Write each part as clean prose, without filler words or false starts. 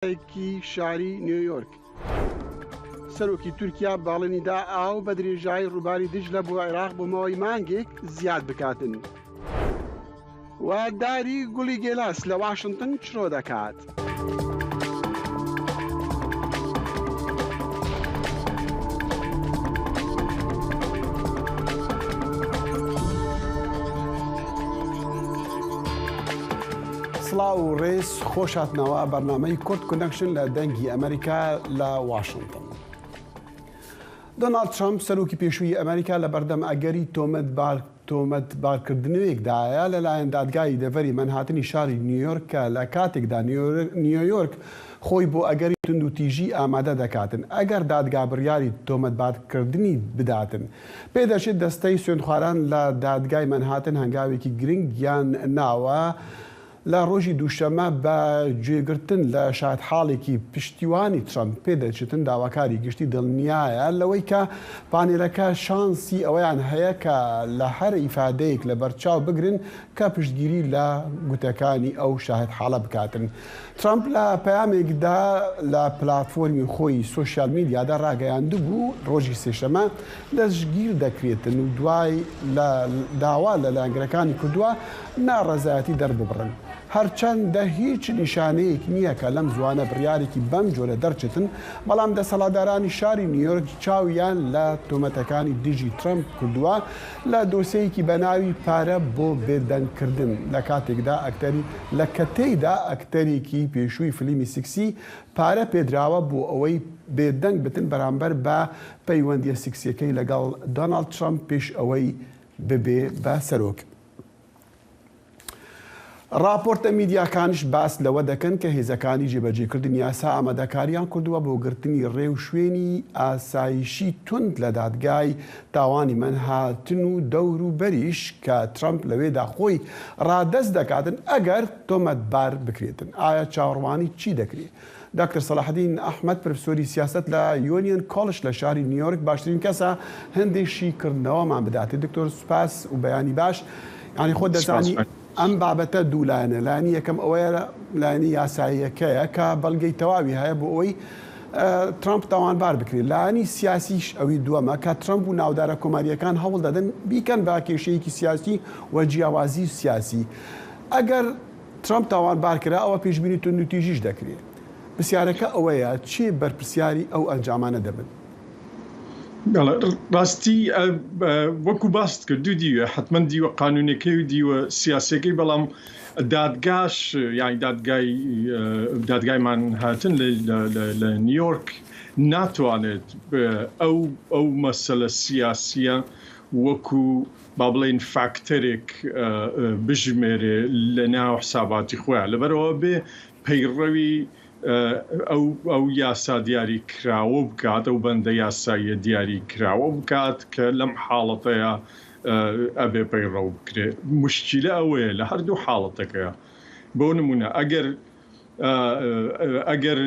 کی شاری نیویۆرک سەرۆکی تورکیا باڵێنیدا ئاو بە درێژایی ڕووباری دژلە بۆ عێراق بۆمەوەی مانگێک زیاد بکاتن و داری گوڵی گێلاس لە واشنگتن چرۆ دەکات. سڵاو و ڕێز خۆشاتنەوە بەرنامەی کورد کۆنەکشن لە دەنگی ئەمریکا لە واشنگتن. دۆناڵد ترامپ سەرۆکی پێشووی ئەمریکا لە بەردەم ئەگەری تۆمەتبارکردنەوەیەکدایە لەلایەن دادگای دەڤەری مەنهاتنی شاری نیویۆرک کە لە کاتێکدا نیویۆرک خۆی بۆ ئەگەری تند و تیژی ئامادە دەکاتن ئەگەر دادگا بڕیاری تۆمەتبارکردنی بداتن. پێدەچێت دەستەی سوێندخواران لە دادگای مەنهاتن هەنگاوێکی گرنگیان ناوە لە ڕۆژی دووشەمە بە گوێگرتن لە شایەتحاڵێکی پشتیوانی ترامپ پێدەچێتن داواکاری گشتی دڵنیایە لەوەی کە پانێلەکە شانسی ئەوەیان هەیە کە لە هەر ئیفادەیەک لە بەرچاو بگرن کە پشتگیری لە گوتەکانی ئەو شایەتحاڵە بکاتن. ترامپ لە پەیامێکدا لە پلاتفۆرمی خۆی سۆشیال میدیادا ڕاگەیاندوو بوو ڕۆژی سێشەمە دەستگیر دەکرێتن و دوای داوا لە لایەنگەرەکانی کردووە ناڕەزایەتی دەرببڕن. هەرچەندە هیچ نیشانەیەک نییە کە لەم زوانە بڕیارێکی بەم جۆرە دەرچێتن، بەڵام دەسەڵاتدارانی شاری نیویۆرک چاویان لە تۆمەتەکانی دژی ترامپ کردووە لە دۆسەیەکی بەناوی پارە بۆ بێدەنگکردن لە کاتێکدا لە کەتەیدا ئەکتەرێکی پێشووی فلیمی سکسی پارە پێدراوە بۆ ئەوەی بێدەنگ بتن بەرامبەر بە پەیوەندیە سکسیەکەی لەگەڵ دۆناڵد ترامپ پێش ئەوەی ببێ بە سەرۆک. راپۆرتە میدیاکانش باس لەوە دەکەن کە هێزەکانی جێبەجێکردنی یاسا ئامادەکاریان کردووە بۆ گرتنی ڕێو شوێنی ئاسایشی تند لە دادگای تاوانی مەنهاتن و دەور و بەریش کە ترامپ لەوێدا خۆی ڕادەست دەکاتن ئەگەر تۆمەتبار بکرێتن. ئایا چاوەڕوانی چی دەکرێت؟ دکتۆر سەلاحەدین ئەحمەد پرۆفسۆری سیاست لە یۆنیۆن کۆڵج لە شاری نیویۆرک باشترین کەسە هەندێکی کردنەوەمان بداتێت. دکتۆر سوپاس و بەیانی باش. ینی خۆ دەزانی ئەم بابەتە دوولایەنە، لایەنی یەکەم ئەوەیە لایەنی یاساییەکەیە کە بەڵگەی تەواوی هەیە بۆ ئەوەی ترامپ تاوانبار بکرێت. لایەنی سیاسیش ئەوی دووەمە کە ترامپ و ناودارە کۆماریەکان هەوڵ دەدەن بیکەن بە کێشەیەکی سیاسی و جیاوازی سیاسی. ئەگەر ترامپ تاوانبار کرا ئەوە پێشبینی تند و تیژیش دەکرێت. پرسیارەکە ئەوەیە چی بەرپرسیاری ئەو ئەنجامانە دەبن؟ ڕاستی وەکو باست کرد دوو دیوە حتمما دیوە قانونەکەی و دیوە سیاسەکەی، بەڵام دادگاش یانی دادگایمان هاتن لە نیویۆرک ناتوانێت ئەو مەسەلە سیاسیە وەکو با بڵێن فاکتەرێک بژمێرێ لە ناو حساباتی خۆیان، لەبەرەوە بێ پەیڕەوی ئەو یاسا دیاری کراوە بکات، ئەو بەندە یاساییە دیاری کراوە بکات کە لەم حاڵەتەیە ئەبێ پەیڕەو بکرێت. مشکلە ئەوەیە لە هەردوو حاڵەتەکەیە. بۆ نمونە ئەگەر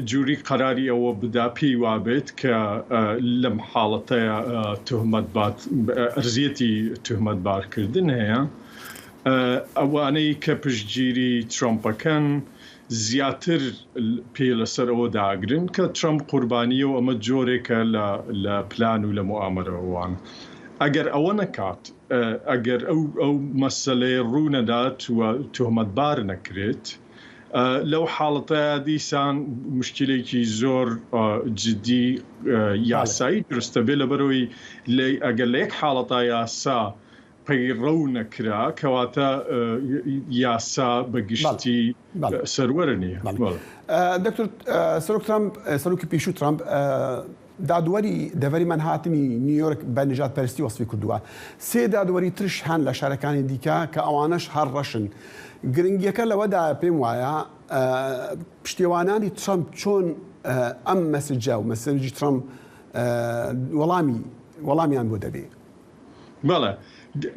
جووری قەراری ئەوە بدا پێی وابێت کە لەم حاڵەتەیە ئەرزیەتی تۆمەتبارکردن هەیە، ئەوانەی کە پشتگیری ترامپەکەن زیاتر پێ لەسەرەوە داگرن کە ترامپ قوربانیە و ئەمە جۆرێکە لە پلان و لە موامەرەوەوان. ئەگەر ئەوە نەکات، ئەگەر ئەو مەسەلەی ڕوونەدات و تۆمەتبار نەکرێت، لەو حاڵەتەیە دیسان مشکلێکی زۆر جدی یاسایی دروستە بێ، لەبەرەوەی ئەگەر لە یەک حاڵەتە یاسا پەیڕەو نەکرا کەواتە یاسا بەگشتی سەروەرە نییە. دکتۆر سەرۆکی پێشوو ترامپ دادوەری دەڤەری مەنهاتنی نیویۆرک بە نژاد پەرستی وەسفی کردووە. سێ دادوەری ترش هەن لە شارەکانی دیکە کە ئەوانەش هەر ڕەشن. گرنگیەکە لەوەدا پێم وایە پشتیوانانی ترامپ چۆن ئەم مەسجە و مەسەرجی ترامپ وەڵامیان بۆ دەبێ. بەڵێ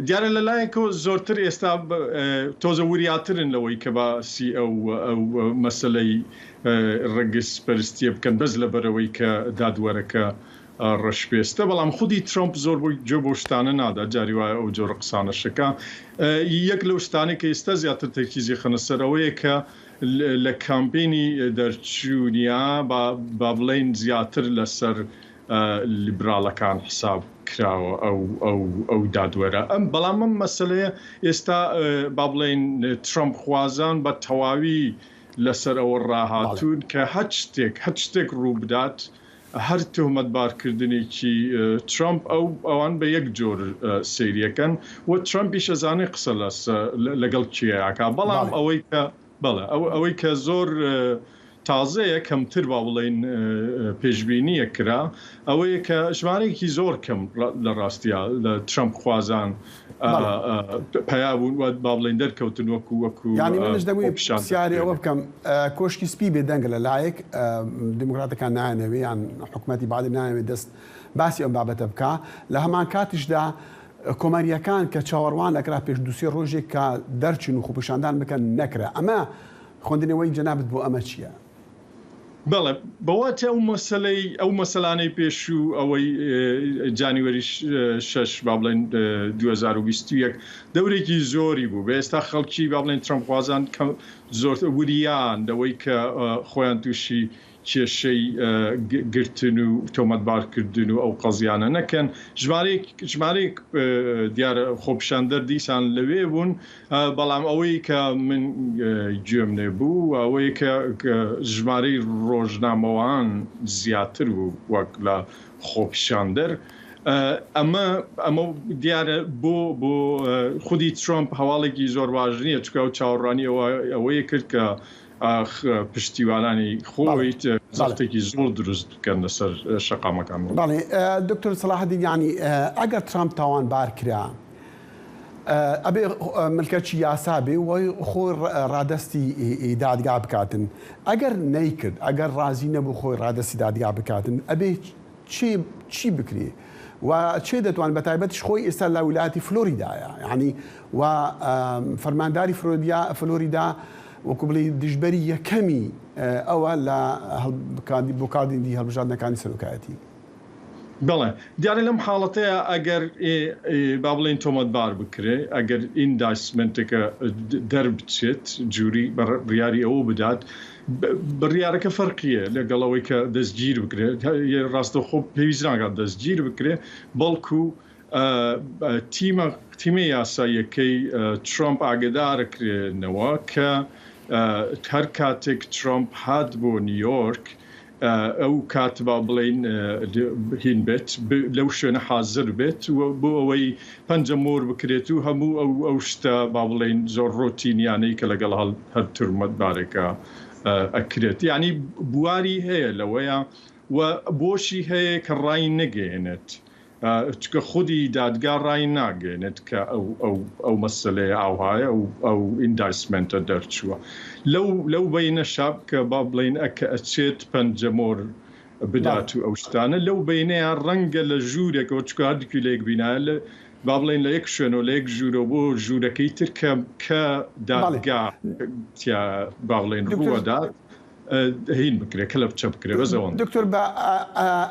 دیارە لەلایەکەوە زۆرتر ئێستا تۆزە وریاترن لەوەی کە باسی ئەو مەسەلەی ڕەگەز پەرستیە بکەن بەس لەبەرەوەی کە دادوەرەکە ڕەشپێستە، بەڵام خودی ترامپ زۆر بۆی جێ بۆ شتانە نادا. جاری وایە ئەو جۆرە قسانەشەکە یەک لەو شتانێک کە ئێستا زیاتر تەرکیزی خەنە سەرەوەیە کە لە کامپینی دەرچوونیا با بڵێن زیاتر لەسەر لیبراڵەکان حساب کراوە ئەو دادوەرە بەڵام ئەم مەسەلەیە ئێستا با بڵێن ترامپ خوازان بە تەواوی لەسەر ئەوە ڕاهاتوون کە هەچ شتێک ڕوو بدات هەر تۆمەتبارکردنێکی ترامپ ئەوان بە یەک جۆر سەیریەکەن و ترامپیش ئەزانێ قسە لەگەڵ کێیاکە بەڵام ئەوەی کە زۆر تازەیە کەمتر با بڵێن پێشبینیە کرا ئەوەیە کە ژمارەیەکی زۆر کەم لە ڕاستیە لە ترامپ خوازان پیابوون و با بڵێن دەرکەوتن وەکو یعنی منش دەبووی پرسیاری ئەوە بکەم کۆشکی سپی بێ دەنگە لەلایەک دموکراتەکان نایەنەوێ یان حکوومەتی بعدی نایەوێت دەست باسی ئەم بابەتە بکە لە هەمان کاتیشدا کۆمەریەکان کە چاوەڕوان لەکرا پێش دووسێ ڕۆژێک کە دەرچین و خوپشاندان بکەن نەکرا ئەمە خوێندنەوەی جەنابەت بۆ ئەمە چییە؟ بەڵێ بەواتە ئەو مەسەلانەی پێشوو ئەوەی جانیوەری 6 با بڵێن 2021 دەورێکی زۆری بوو بە ئێستا خەڵکی با بڵێن ترامپ خوازان زۆر وریان دەوەی کە خۆیان تووشی کێشەی گرتن و تۆمەتبارکردن و ئەو قەزیانە نەکەن ژمارەیەک دیارە خۆپیشاندەر دیسان لەوێ بوون بەڵام ئەوەی کە من گوێم نێبوو ئەوەی کە ژمارەی ڕۆژنامەوان زیاتر بوو وەک لە خۆپیشاندەر ئەمە دیارە بۆ خودی ترامپ هەواڵێکی زۆر باش نییە چکە و چاوەڕانی ئەوەیە کرد کە پشتیوانانی خۆی زەختێکی زۆر دروست بکەن لەسەر شەقامەکان. بەڵێ دکتۆر سەلاحەدین یعنی ئەگەر ترامپ تاوانبار کرا ئەبێ ملکەتی یاسا بێ وی خۆی ڕادستی دادگا بکاتن ئەگەر نەیکرد ئەگەر ڕازی نەبوو خۆی ڕادستی دادگا بکاتن ئەبێ چی بکرێ و چێ دەتوان بە تایبەتش خۆی ئێستا لە ویلایەتی فلۆریدایە یعنی و فەرمانداری فلۆریدا وەکو بڵێ دژبەری یەکەمی ئەوە لە بۆ کاردێنی هەڵبژاردنەکانی سەرۆکایەتی. بەڵێ دیارە لەم حاڵەتەیە ئەگەر با بڵێن تۆمەتبار بکرێ ئەگەر ئینداسمنتەکە دەربچێت جووری بڕیاری ئەوە بدات بڕیارەکە فەرقیە لەگەڵەوەی کە دەستگیر بکرێت ڕاستەوخۆ پێویست ناکات دەستگیر بکرێ بەڵکو تیمە یاساییەکەی ترامپ ئاگدارەکرێنەوە کە هەر کاتێک ترامپ هات بۆ نیویۆرک ئەو کات با بڵێن هین بێت لەو شوێنە حازر بێت بۆ ئەوەی پەنجەمۆر بکرێت و هەموو ئەو شتە با بڵێن زۆر ڕۆتینیانەی کە لەگەڵ هەر تۆمەتبارێکە ئەکرێت یعنی بواری هەیە لەوەیە و بۆشی هەیە کە ڕای نەگەێنێت چکە خودی دادگا ڕای ناگەێنێت کە ئەو مەسەلەیە ئاوهایە ئەو ئینداسمنتە دەرچووە لەو بەینە شاب کە با بڵێن ئەکە ئەچێت پەنجەمۆر بدات و ئەو شتانە لەو بینەیە ڕەنگە لە ژوورێکەوە چکە هەردووکی لێک بینایە با بڵێن لە یەک شوێنەوە لە یەک ژوورە بۆ ژوورەکەی تر کە دادگا با بڵێن ڕووەدا هین بکرێ کە لە بچە بکرێ بەزەوەن. دکتۆر بە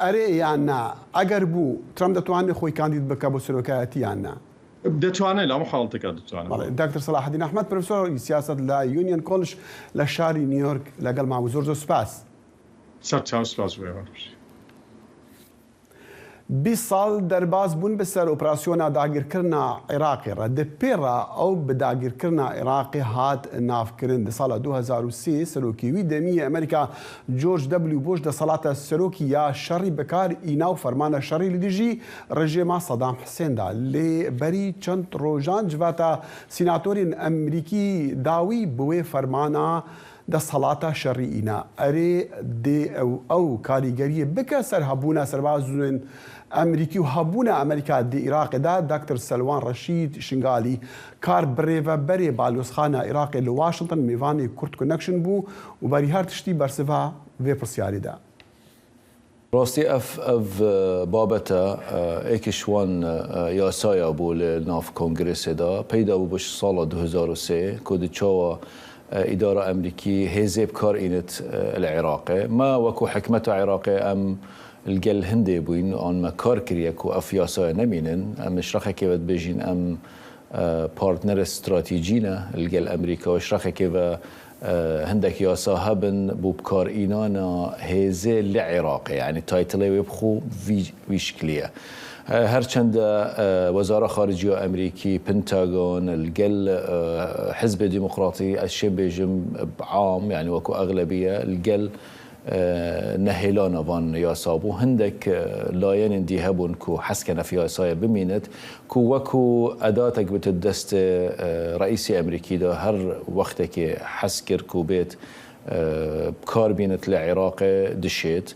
ئەرێ یان نا ئەگەر بوو ترامپ دەتوانێت خۆی کاندید بکە بۆ سەرۆکایەتی یان نا؟ دەتوانێت لەم حاڵەتەکە دەتوانێت. دکتۆر سەلاحەدین ئەحمەد پرۆفێسۆر سیاسەت لە یونیۆن کۆلج لە شاری نیویۆرک لەگەڵ ماوە زۆر سوپاس. سەرچاو سوپاس بێ. 20 ساڵ دەرباز بوون بەسەر ئۆپراسیۆنا داگیرکردنا عێراقی ڕەدەپێڕا ئەو بە داگیرکردنا عێراقی هات نافکردن لە ساڵە 2003 سەرۆکیوی دەمیە ئەمریکا جۆرج دەبلیو بۆش دەسەڵاتە سەرۆکی یا شەڕی بەکار ئینا و فەرمانە شەڕی لە دژی ڕژێما سەدام حسێندا لێ بەری چەند ڕۆژان جواتە سیناتۆرین ئەمریکی داوی بوێ فەرمانە دەسەڵاتە شەڕی ئینا ئەرێ دێ ئەو کاریگەریە بکە سەر هەبوونە سەربازوێن ئەمریکی و هەبوونە ئەمریکا دی عێراقدا دکتۆر سەلوان ڕەشید شنگالی کار برێڤە بەرێ بالۆزخانە عێراقی لە واشنگتن میوانی کورت کۆنەکشن بوو و بەری هەر تشتی بەرسڤا وێ پرسیاریدا. ڕاستی ئەف بابەتە ئێکیشوان یاسایە بوو لە ناو کۆنگرێسێدا پەیدا بوو بەش ساڵە 2003 کۆ دچاوە ئیدارە ئەمریکی هێزێ بکارئێنێت لە عێراقێ ما وەکو حکومەتە عێراقێ ئەم الگەل هەندێ بووین ئەمە کار کردیەک و ئەف یاسایە نەمینن ئەم شرەخێکێ بێژین ئەم پارتنەرە استراتیجینە الگەل ئەمریکا و شرەخێکێ هندك ياسا هبن بوبكار إينانا هزي لعراق يعني تايتلي ويبخو ويشكلية هرچند وزارة خارجية أمريكي بنتاغون الجل حزب ديمقراطي الشبيجم بعام يعني وكو أغلبية الجل نهيلانا فان ياسابو هندك لاين اندي هبون كو حسكنا في ياسايا بمينت كو وكو أداتك بتدست رئيسي أمريكي ده هر وقتك حسكر كو بيت بكاربينت العراق دشيت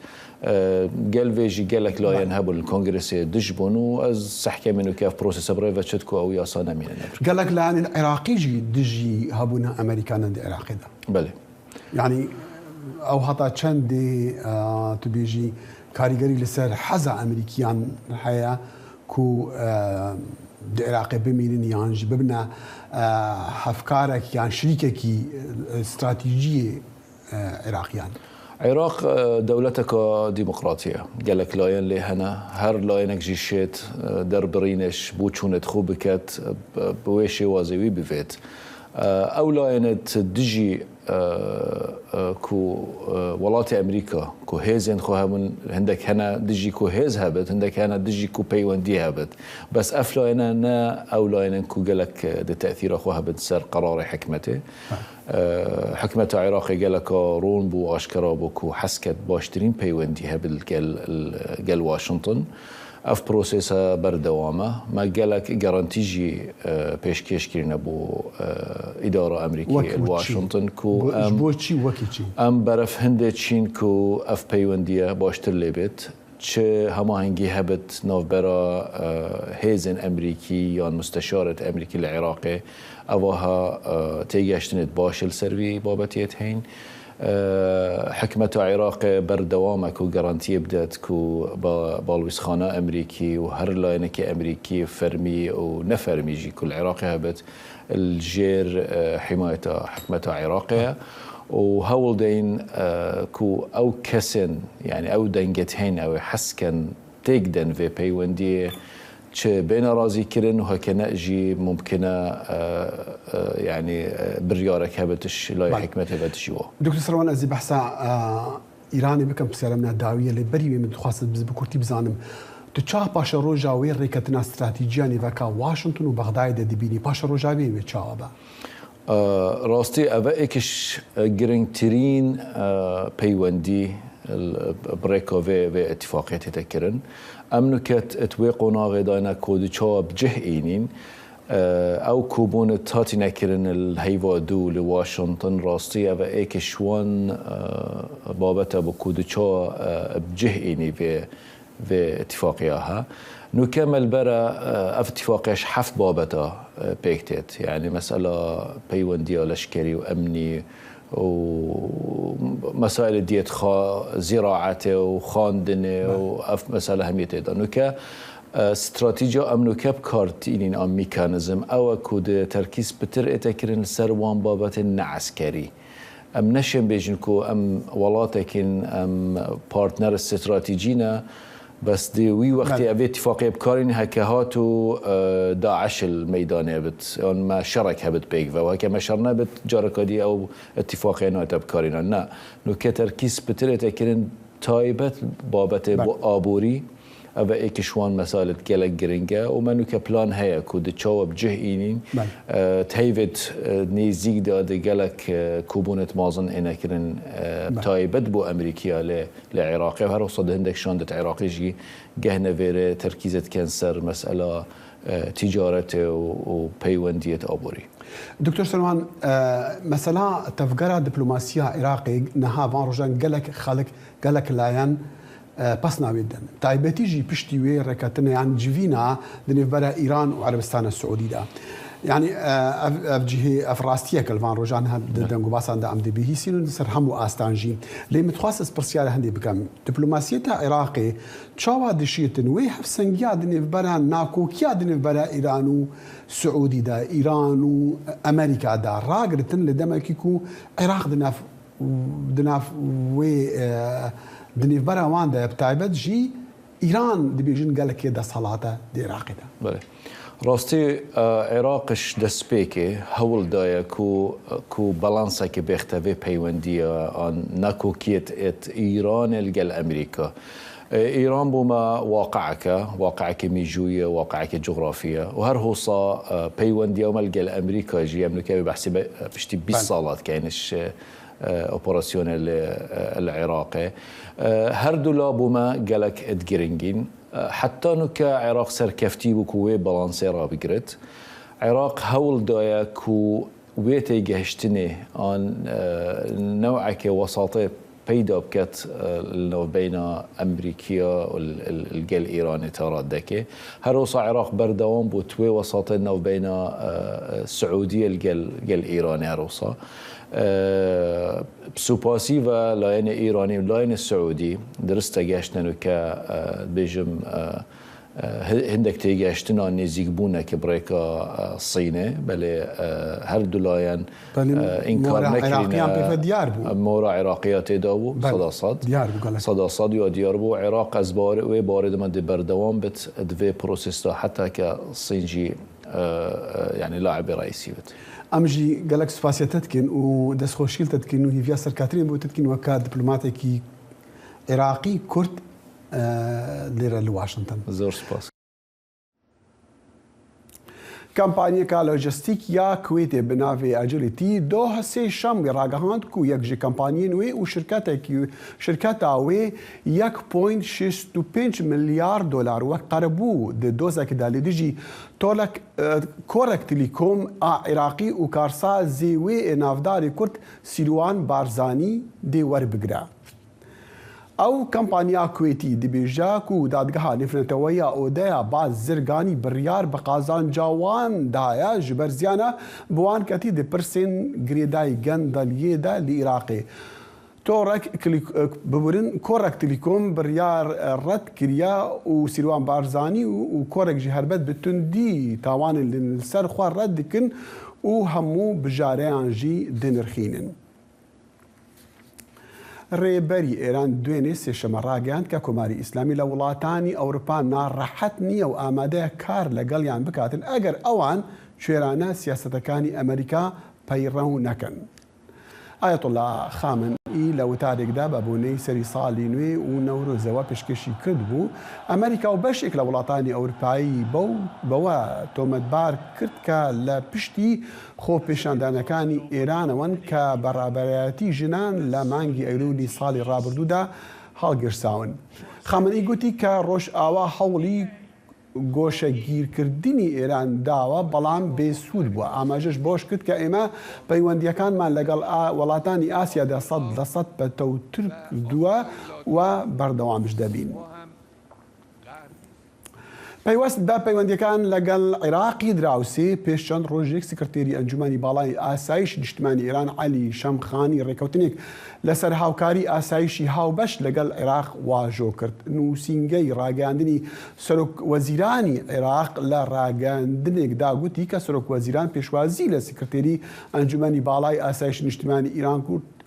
قال فيجي قال لك لا ينهبوا الكونغرس دجبون وأز سحكي منو كيف بروسيس بريفا تشتكو أو ياسانا من النبر قال لك لأن العراقي دجي هبونا أمريكانا دي عراقي ده بله يعني أو حتى چندي تبيجي كاريگري لسر حزا أمريكيان الحقيقة كو دي عراقي بميلين يعني ببنا أفكارك يعني شريكك استراتيجية عراقيان عراق دولتك ديمقراطية قال لك لاين لي هنا هر لاينك جيشيت دربرينش بوچونت خوبكت بويشي وازيوي بفيت او لاينت دجي كو ولات امريكا كو هيزن خو هبن عندك هنا دجي كو هيز هبت عندك هنا دجي كو بيوندي هبت بس افلاينا نا او لاينا كو قالك ده تاثير خو هبت سر قرار حكمته حكمة عراقي قالك رون بو اشكرا بو كو حسكت باشترين بيوندي هبل قال واشنطن اف بروسيسا بردوامه ما قالك جارانتيجي بيشكيش كيرنا بو اداره امريكيه واشنطن كو ام برف هندتشين كو اف بيونديا باشتر ليبت چه هماهنگی هبت نوبرا هيزن امريكي يان مستشارة امريكي العراقي اوها تيجاشتنت باشل سروي بابتيت هين حكمة عراق بردوامك وجارانتي بدات كو بالوسخانة أمريكي وهر لاينك أمريكي فرمي ونفرمي جي كل عراقي هبت الجير حماية حكمة عراقية وهول دين كو أو كسن يعني أو دنجتهين أو حسكن تيجدن في بيوندي چه بين رازي كرن وهكنا جي ممكنه يعني بريارك هبتش لا حكمه هبتش جوا دكتور سروان ازي بحثا ايراني بكم بسلامنا داويه اللي بري من تخاص بكورتي بزانم تشا باشا روجا وين ريكتنا استراتيجياني فكا واشنطن وبغداد دبيني باشا روجا بي تشابا راستي اباكش جرينترين بيوندي بريكو في اتفاقيه تذكرن امنكت اتويقونا غدانا كودشا بجهئينين او كوبون تاتي نكرن الهيفا دو لواشنطن راستي و ايكشوان بابتا بكودشا بجهئيني في اتفاقياها نكمل برا اتفاقياش حفت بابتا بيكتت يعني مسألة بيوندي لشكري وامني ومسائل ديت زراعته وخاندنه وأف مسألة هميته ده نوكا استراتيجيا أمنوكا بكارتينين أم ميكانيزم أو كود تركيز بتر اتكرن سروان بابات العسكري أم نشن بيجنكو أم ولاتكن أم بارتنر استراتيجينا بس دي وي وقت أبي اتفاقية بكارين هكهاتو داعش الميدانية بت ما شرك هبت بيك وهكا ما شرنا بت جاركادي أو اتفاقية ناتا بكارين نا نو كتركيز بتر تكرين تايبت بابت آبوري أبا إيكشوان مسألة جلق جرينجا ومنو كبلان هيا كود تشاو بجهينين تهيفت نيزيك دا جلق كوبونة مازن إنا كرن تايبت بو أمريكيا لعراقي وهر وصد هندك شاندت عراقي جي جهنا فيري تركيزة كنسر مسألة تجارة وبيوندية أبوري دكتور سلمان مثلا تفجر دبلوماسية عراقي نها فان روجان جلق خالق جلق لاين بس نابدن تايبتي جي بشتي وي ركعتنا يعني جيفينا دنيفبرا ايران وعربستان السعودي دا يعني افجيه افراستيه كلفان روجان هاد دنگو باسان دا ام دي بي سينو سرحمو استانجي لي متخصص برسيال هندي بكم دبلوماسيه عراقي تشاوا دشيتن وي حفسنجيا دنيفبرا ناكو كيا دنيفبرا ايران وسعودي دا ايران وامريكا دا راغرتن لدمكيكو عراق دناف وي دنيف برا واندا بتايبت جي ايران دي بيجن قال لك يدا صلاته دي عراقي بله راستي عراقش دسبيكي هول دايا كو بالانسا كي بيختفي بيونديا ان ناكو كيت ات ايران الجل امريكا. ايران بوما واقعك ميجويه واقعك جغرافيه وهر هو صا بيونديا وملقى الامريكا جي امريكا بحسب بشتي 20 صالات كاينش اوبراسيون العراقي هر دولا بوما قالك ادجرينجين حتى نكا عراق سركفتي بكوي بالانسيرا بقرت عراق هول دايا كو ويتي جهشتني عن نوعك وساطي بيدا بكت بين أمريكا والجل إيراني ترى دكي هروسا عراق بردوام بوتوي وساطنا بين السعودية الجل إيراني هروسا بسوباسيفا لاين إيراني لاين السعودي درست جاشنا نكا بيجم هندك تيجاشتنا نزيق بونا كبريكا الصيني بل هر دولاين إنكار نكرنا مورا عراقيات داو صدا صد يا دياربو عراق از بارد من دي بردوام بت دفي بروسيستا حتى كصينجي يعني لاعب رئيسي بت امجي قالك سفاسيا تتكن ودس خوشيل تتكن وهي فيها سركاترين بو تتكن وكا دبلوماتيكي عراقي كرد ليرة لواشنطن زور سپاس کمپانی کا لوجستیک یا کویت بناوی اجیلیتی دو هسه شام راگهاند کو یک جی کمپانی نوی و شرکت آوی 1.65 میلیارد دلار و قربو د دوزه که دالی دیجی تولک کورک تلیکوم عراقی و کارسا زیوی نافداری کرد سیروان بارزانی دی ور بگره او کمپانیا کویتی دبیجا کو دادگاه نفرتویا اودیا باز زرگانی بریار بقازان جوان دایا جبرزیانا بوان کتی د پرسن گریدای گندلیه دا لعراقی تورك ببرن كورك تليكوم بريار رد كريا وسيروان بارزاني وكورك جهربت بتندي تاوان السر خوار رد كن وهمو بجاريان جي دنرخينن ڕێبەری ئێران دوێنێ سێشەمە ڕاگەیاند کە کۆماری ئیسلامی لە وڵاتانی ئەوروپا ناڕەحەت نییە و ئامادەیە کار لەگەڵیان بکاتن ئەگەر ئەوان کوێرانە سیاسەتەکانی ئەمریکا پەیڕەو نەکەن. ئایەتوڵا خامنئی لە وتارێکدا بە بۆنەی سەری ساڵی نوێ و نەورۆزەوە پێشکەشی کرد بوو ئەمریکا و بەشێک لە وڵاتانی ئەوروپایی بەوە تۆمەتبار کرد کە لە پشتی خۆپێشاندانەکانی ئێرانەوەن کە بەڕابەرایەتی ژنان لە مانگی ئەیلولی ساڵی ڕابردوودا هەڵگرساون. خامنئی گوتی کە ڕۆژئاوا هەوڵی گۆشەگیرکردنی ئێران داوە بەڵام بێسوود بووە. ئاماژەش بۆش کرد کە ئێمە پەیوەندیەکانمان لەگەڵ وڵاتانی ئاسیادا 100% بەتەوتر کردووە و بەردەوامش دەبین. پەیوەست بە پەیوەندیەکان لەگەڵ عێراقی دراوسێ پێش چەند ڕۆژێک سکرتێری ئەنجومەنی باڵای ئاسایش نیشتمانی ئێران عەلی شەمخانی ڕێکەوتنێک لەسەر هاوکاری ئاسایشی هاوبەش لەگەڵ عێراق واژۆ کرد. نووسینگەی ڕاگەاندنی سەرۆک وەزیرانی عێراق لە ڕاگەاندنێکدا گوتی کە سەرۆک وەزیران پێشوازی لە سکرتێری ئەنجومەنی باڵای ئاسایش نیشتمانی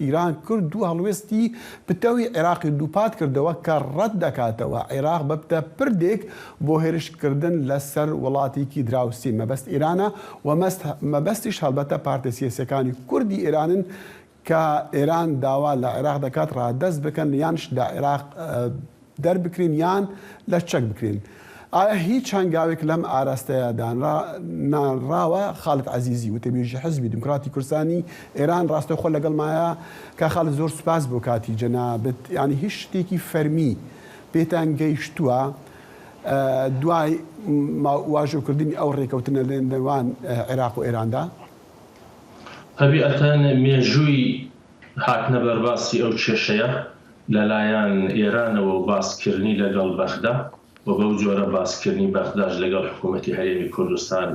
ئیران کرد و هەڵوێستی پتەوی عێراقی دووپات کردەوە کە ڕەت دەکاتەوە عێراق ببتە پردێک بۆ هێرشکردن لەسەر وڵاتێکی دراوسێ. مەبەست ئێرانە و مەبەستیش هەڵبەتە پارتە سیاسیەکانی کوردی ئێرانن کە ئێران داوا لە عێراق دەکات ڕادەست بکەن یانش لە عێراق دەربکرین یان لە چەک بکرین. ئایا هیچ هەنگاوێک لەم ئاراستەیە نانراوە؟ خالد عەزیزی وتەبێژی حزبی دموکراتی کوردستانی ئێران ڕاستەوخۆ لەگەڵمایە کە خالد زۆر سوپاس بۆ کاتی جەنابەت. ینی هیچ شتێکی فەرمی پێتان گەیشتووە دوای واژۆکردنی ئەو ڕێکەوتنە لە نێوان عێراق و ئێراندا؟ طبیعەتەن مێژووی هاتنە بەرباسی ئەو کێشەیە لەلایەن ئێرانەوە و باسکردنی لەگەڵ بەغدا و بەو جۆرە باسکردنی بەغداش لەگەڵ حکوومەتی هەرێمی کوردستان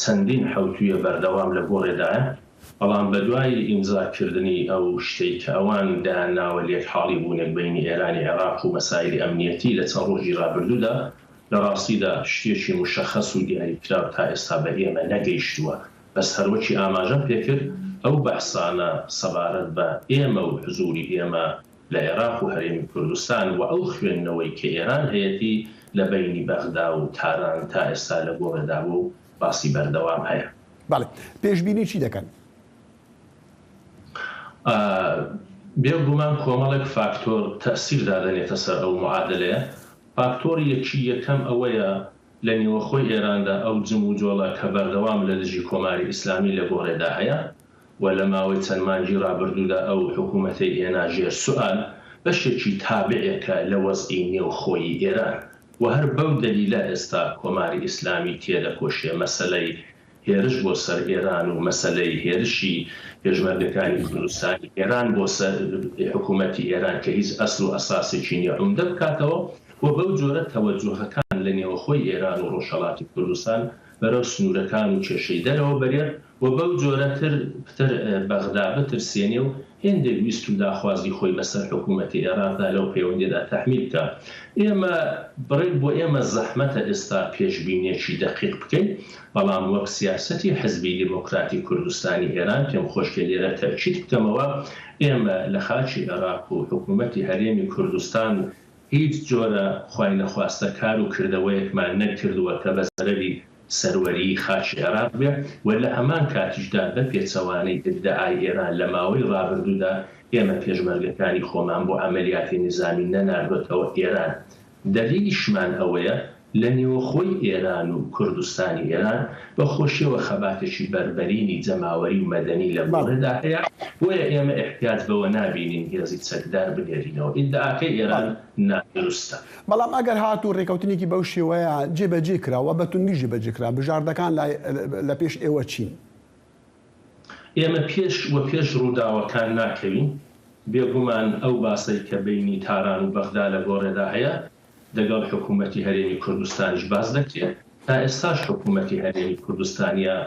چەندین حەوتویە بەردەوام لە بۆ ڕێدایە. بەڵام بە دوای ئیمزاکردنی ئەو شتەی کە ئەوان دایانناوە لێکحاڵی بوونێک بینی ئێرانی عێراق و مەسایلی ئەمنیەتی لە چەند ڕۆژی ڕابردوودا لە ڕاستیدا شتێکی مشەخەص و دیاریکراو تا ئێستا بە ئێمە نەگەیشتووە. بەس هەروەکی ئاماژەم پێکرد ئەو بەحسانە سەبارەت بە ئێمە و حزوری ئێمە لە عێراق و هەرێمی کوردستان و ئەو خوێندنەوەی کە ئێران هەیەتی لە بینی بەغدا و تاران تا ئێستا لە گۆڕێدا بوو باسی بەردەوام هەیە. بەڵێ پێشبینی چی دەکەن؟ بێگومان کۆمەڵێک فاکتۆر تەسیر دادەنێتە سەر ئەو معادلەیە. فاکتۆری یەکەم ئەوەیە لە نێوەخۆی ئێراندا ئەو جم و جۆڵە کە بەردەوام لە دژی کۆماری ئیسلامی لە گۆڕێدا هەیە و لە ماوەی چەند مانگی ڕابردوودا ئەو حکوومەتەی هێناژێر سوئال بەشێکی تابعێکە لە وەزعی نێوخۆیی ئێران و هەر بەو دەلیلە ئێستا کۆماری ئیسلامی تێدەکۆشێ مەسەلەی هێرش بۆ سەر ئێران و مەسەلەی هێرشی پێشمەرگەکانی کوردستانی ئێران بۆ سەر حکوومەتی ئێران کە هیچ ئەسڵ و ئەساسێکی نییە عومدە بکاتەوە و بەو جۆرە تەوەجوهەکان لە نێوەخۆی ئێران و ڕۆژهەڵاتی کوردستان بەرەو سنوورەکان و کێشەی دەرەوە بەرێت و بەو جۆرەتر پتر بەغدا بترسێنێ و هێندێک ویست و داخوازی خۆی بەسەر حکوومەتی عێراقدا لەو پەیوەندیدا تەحمیل بکە. ئێمە بڕێک بۆ ئێمە زەحمەتە ئێستا پێشبینێکی دەقیق بکەین، بەڵام وەک سیاسەتی حزبی دیموکراتی کوردستانی ئێران پێم خۆشکە لێرە تەرکیت بکەمەوە ئێمە لە خاچی عێراق و حکوومەتی هەرێمی کوردستان هیچ جۆرە خوای نەخواستە کار و کردەوەیەکمان نەکردووە کە بە زەرەری سەروەری خاچی عێراق بێ و لە هەمان کاتیشدا بە پێچەوانەی ئیدعای ئێران لە ماوەی ڕابردوودا ئێمە پێشمەرگەکانی خۆمان بۆ عەمەلیاتی نظامی نەناردوێتەوە ئێران. دەلیلیشمان ئەوەیە لە نێوەخۆی ئێران و کوردستانی ئێران بە خۆشیەوە خەباتێکی بربەرینی جەماوەری و مەدەنی لە بۆڕێدا هەیە، بۆیە ئێمە احتیاج بەوە نابینین هێزی چەکدار بنێرینەوە. ئیدعاکەی ئێران نادروستە. بەڵام ئەگەر هاتوو ڕێکەوتنێکی بەو شێوەیە جێبەجێ کراوە بەتوندی جێبەجێ کرا بژاردەکان لە پێش ئێوە چین؟ ئێمە پێش ڕووداوەکان ناکەوین. بێگومان ئەو باسی کە بینی تاران و بەغدا لە گۆڕێدا هەیە لەگەڵ حکوومەتی هەرێمی کوردستانیش باز دەکرێت. تا ئێستاش حکوومەتی هەرێمی کوردستانیە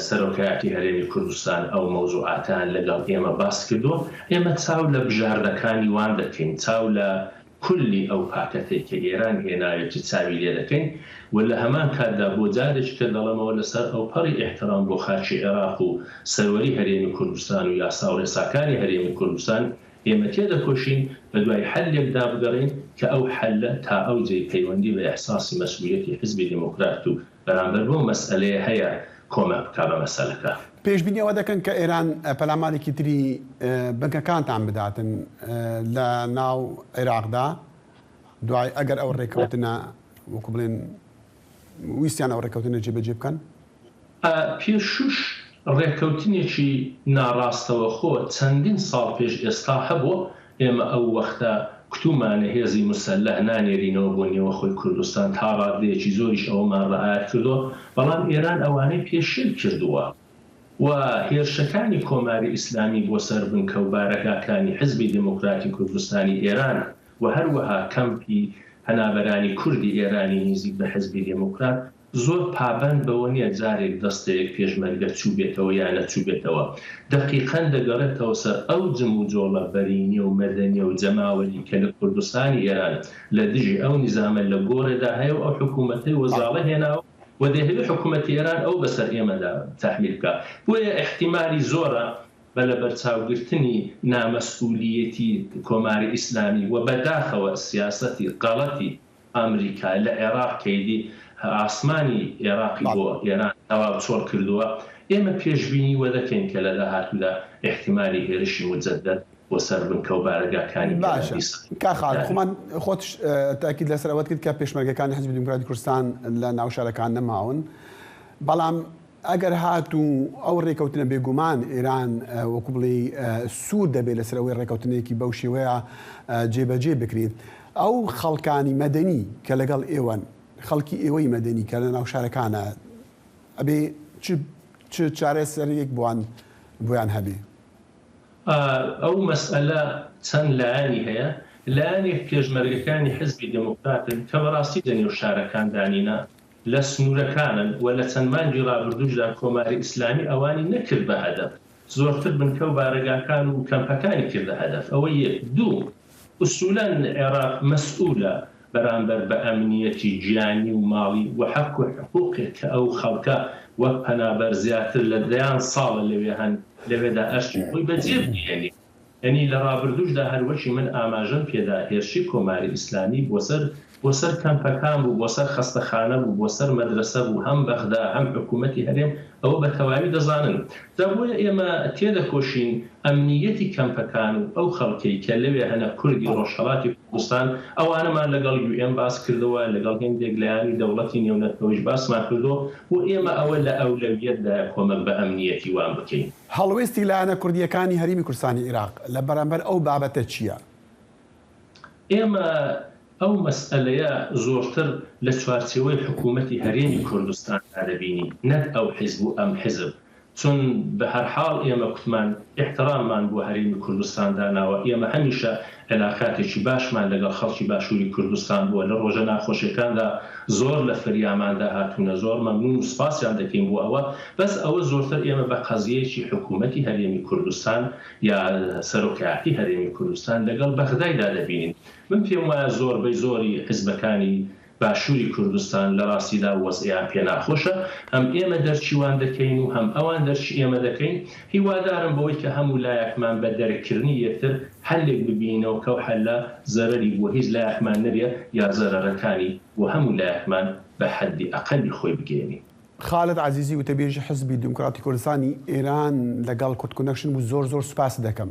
سەرۆکایەتی هەرێمی کوردستان ئەو مەوزوعاتان لەگەڵ ئێمە باس کردووە. ئێمە چاو لە بژاردەکانی وان دەکەین، چاو لە کولی ئەو پاکەتێک کە ئێران هێناوێتی چاوی لێ دەکەین و لە هەمان کاتدا بۆ جارێک کە دەڵێمەوە لەسەر ئەو پەڕی احترام بۆ خاچی عێراق و سەروەری هەرێمی کوردستان و یاسا و ڕێساکانی هەرێمی کوردستان ئێمە تێدەکۆشین بە دوای حەلێکدا بگەڕین کە ئەو حەلە تا ئەو جێی پەیوەندی بە ئەحساسی مەسئولیەتی حزبی دیموکرات و بەرامبەر بۆ مەسئلەیە هەیە کۆمەک بکا بە مەسەلەکە. پێشبینیەوە دەکەن کە ئێران پەلامارێکی تری بنکەکانتان بداتن لە ناو عێراقدا دوای ئەگەر ئەو ڕێکەوتنە وەکو بڵێن ویستیان ئەو ڕێکەوتنە جێبەجێ بکەن؟ پێشوش ڕێکەوتنێکی ناڕاستەوە خۆ چەندین ساڵ پێش ئێستا هەبووە. ئێمە ئەو وەختە کتومانە هێزی مسەلح نانێرینەوە بۆ نێوەخۆی کوردستان تا ڕادەیەکی زۆریش ئەوەمان ڕعایەت کردووە، بەڵام ئێران ئەوانەی پێشێل کردووە و هێرشەکانی کۆماری ئیسلامی بۆ سەر بنکە و بارەکانی حزبی دیموکراتی کوردستانی ئێران و هەروەها کەمپی هەنابەرانی کوردی ئێرانی نزیک بە حزبی دیموکرات زۆر پابند بەوە نیە جارێک دەستەیەک پێشمەرگە چوو بێتەوە یان نەچوو بێتەوە. دقیقەن دەگەڕێتەوە سەر ئەو جم و جۆڵە بەرینی و مەدەنیە و جەماوەری کە لە کوردستانی ئێران لە دژی ئەو نیزامە لە گۆڕێدا هەیە و ئەو حکوومەتەی وەزاڵە هێناوە و دەهێوێت حکوومەتی ئێران ئەو بەسەر ئێمەدا تەحمیل بکە. بۆیە احتیمالی زۆرە بە لە بەرچاوگرتنی نامەسئولیەتی کۆماری ئیسلامی و بەداخەوە سیاسەتی غەڵەتی ئەمریکا لە عێراق کەیدی ئاسمانی عێراقی بۆ ئێران تەواو چۆڵ کردووە. ئێمە پێشبینی وە دەکەین کە لە داهاتوودا احتیمالی هێرشی مجەدەد بۆ سەر بنکە و بارەگاکانی خۆمان خۆت تاکید لەسەر ئەوەت کرد کە پێشمەرگەکانی حزبی دیموکراتی کوردستان لە ناو شارەکان نەماون، بەڵام ئەگەر هاتوو ئەو ڕێکەوتنە بێگومان ئێران وەکو بڵێ سوود دەبێت لەسەر ئەوەی ڕێکەوتنێکی بەو شێوەیە جێبەجێ بکرێت. ئەو خەڵکانی مەدەنی کە لەگەڵ ئێوەن خەڵکی ئێوەی مەدەنی کە لە ناو شارەکانە ئەبێ چ چارەسەرێک بۆیان هەبێ؟ ئەو مەسئلە چەند لایانی هەیە. لایەنێک پێشمەرگەکانی حزبی دیموکراتن کە بەڕاستی لە نێو شارەکان دانینە لە سنوورەکانن و لە چەند مانگی ڕابردووشدا کۆماری ئیسلامی ئەوانی نەکرد بە هەدەف، زۆرتر بنکە و بارەگاکان و کەمپەکانی کردە هەدەف. ئەوە یەک. دوو، ئوسولاً عێراق مەسئولە بەرامبەر بە ئەمنیەتی گیانی و ماڵی و حەق و حقوقێک کە ئەو خەڵکە وەک پەنابەر زیاتر لە دەیان ساڵە لەوێ هەن لەوێدا ئەرشی خۆی بەجێ بگێنێ يعني لرابردوشدا هەروەشی من ئاماژەم پێدا هێرشی کۆماری ئیسلامی بۆ سەر کەمپەکان بوو، بۆ سەر خەستەخانە بوو، بۆ سەر مەدرسە بوو، هەم بەغدا هەم حکوومەتی هەرێم ئەوە بە تەواوی دەزانن. دا بۆیە ئێمە تێدەکۆشین ئەمنیەتی کەمپەکان و ئەو خەڵکەی کە لەوێ هەنە کوردی ڕۆژهەڵاتی کوردستان ئەوانەمان لەگەڵ UN باس کردەوە، لەگەڵ هێندێک لایانی دەوڵەتی نێونەتەوەیش باسمان کردەوە و ئێمە ئەوە لە ئەولەویەتدا کۆمەک بە ئەمنیەتی وان بکەین. هەڵوێستی لایەنە کوردیەکانی هەرێمی کوردستانی عێراق لە بەرامبەر ئەو بابەتە چییە؟ ئێمە ئەو مەسئلەیە زۆرتر لە چوارچێوەی حکوومەتی هەرێمی کوردستان دەبینی، نەک ئەو حیزب و ئەم حیزب، چون بە هەر حاڵ ئێمە کوتمان احتراممان بۆ هەرێمی کوردستان داناوە، ئێمە هەمیشە علاقاتێکی باشمان لەگەڵ خەڵکی باشووری کوردستان بووە، لە ڕۆژە ناخۆشیەکاندا زۆر لە فریاماندا هاتوونە، زۆر مەمنون و سوپاسیان دەکەین بۆ ئەوە، بەس ئەوە زۆرتر ئێمە بە قەزیەیەکی حکوومەتی هەرێمی کوردستان یا سەرۆکایەتی هەرێمی کوردستان لەگەڵ بەغدایدا دەبینین. من پێم وایە زۆربەی زۆری حیزبەکانی باشووری کوردستان لە ڕاستیدا وەزعیان پێ ناخۆشە، هەم ئێمە دەرچیوان دەکەین و هەم ئەوان دەرچی ئێمە دەکەین. هیوادارم بەوەی کە هەموو لایەکمان بە دەرەکردنی یەکتر هەلێک ببینەوە کە ئەو هەلە زەرەری بۆ هیچ لایەکمان نەبێت یا زەرەرەکانی بۆ هەموو لایەکمان بە حەدی ئەقەلی خۆی بگەێنین. خالد عزیزی وتەبێژی حزبی دیموکراتی کوردستانی ئێران لەگەڵ کورد کۆنەکشن بوو، زۆر سوپاس دەکەم.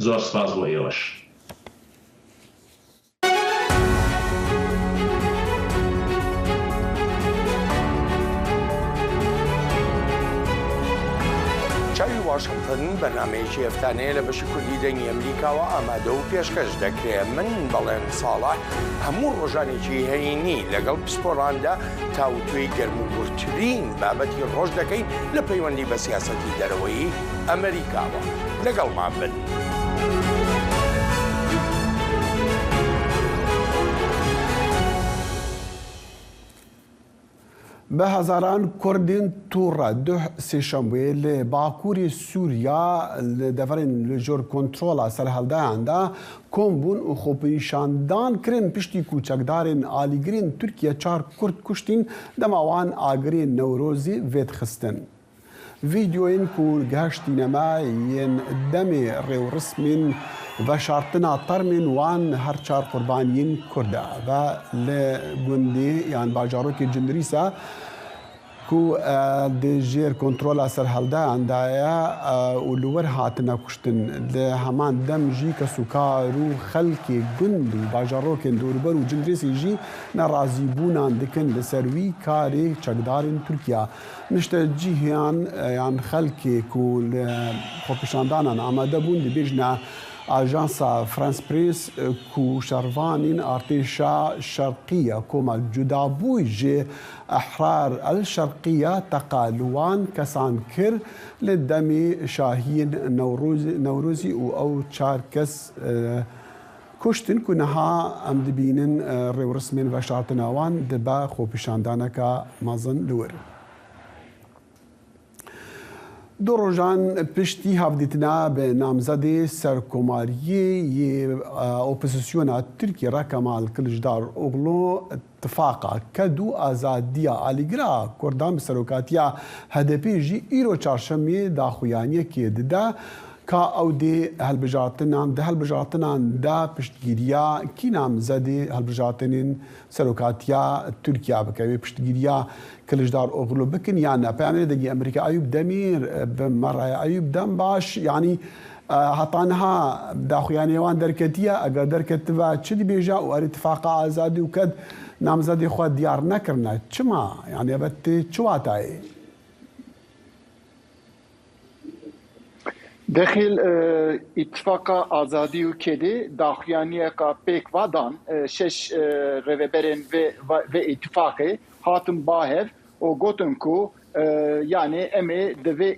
زۆر سوپاس بۆ ئێوەش. واشنگتن بەنامەیەکی هەفتانەیە لە بەشی کوردی دەنگی ئەمریکاوە ئامادە و پێشکەش دەکرێت. من بەڵێن ساڵح هەموو ڕۆژانێکی هەینی لەگەڵ پسپۆڕاندا تاوتوێی گەرموگورترین بابەتی ڕۆژ دەکەین لە پەیوەندی بە سیاسەتی دەرەوەی ئەمریکاوە. لەگەڵمان بن. بە هەزاران کوردین تووڕە دو سێشەمبێ لە باکووری سووریا لە دەڤەرێن لە ژۆر کۆنترۆڵا سەرهەڵدایاندا کۆم بوون و خۆپەیشاندان کرن پشتی کوچەکدارên ئالیگرین تورکیا 4 کورد کوشتین دەماوان ئاگرên نەورۆزی vêdixistin. Vîdyoyên ku gihiştîneme yên demê rêwrismên veşartina termên wan her 4 qurbaniyên Kurd e ve li gundê yan bajarokê Cindrîsa ku di jêr kontrola serheldayan da ye û li wir hatine kuştin li heman dem jî kesûkar û xelkê gund û bajarokên dûrber û Cindrîsê jî nerazîbûnan dikin li ser wî karê çekdarên Tirkiye. Nişte cîhan yan xelkê ku li xwepêşandanan amade bûn dibêjne Ajansa France Press ku şervanên artêşa şerqiya koma cudabûyî ji Ehrar el-Şerqiya teqalûwan kesan kir li demê şahiyên Newrozî û ew 4 kes kuştin ku niha em dibînin rêwrismên veşartina wan dibe xwepêşandaneka mezin li wir. دو روژان پشتی هفدیتنا به نامزدی سرکوماریی اپوزیسیونا ترکیه را کمال کلجدار اوغلو اتفاقا کدو آزادیا آلیگرا کردان بسروکاتیا هدپی جی ایرو چارشمی داخویانی که ده که او دی هلبجارتنان دا پشتگیریا کی نامزدی هلبجارتنین سروکاتیا ترکیه بکوی پشتگیریا کلجدار اوغلو بکن یا نه پیامه دگی امریکا ایوب دمیر به مره ایوب دم باش یعنی هطانها داخویانی وان درکتیه اگر درکت و چدی بیجا و اتفاق آزادی و کد نامزدی خود دیار نکرنه چما یعنی بت چواتای داخل اتفاق آزادی و کدی داخویانی کا پیک وادان شش روبرن و اتفاقی هاتم باهر و گوتن کو yani emi devi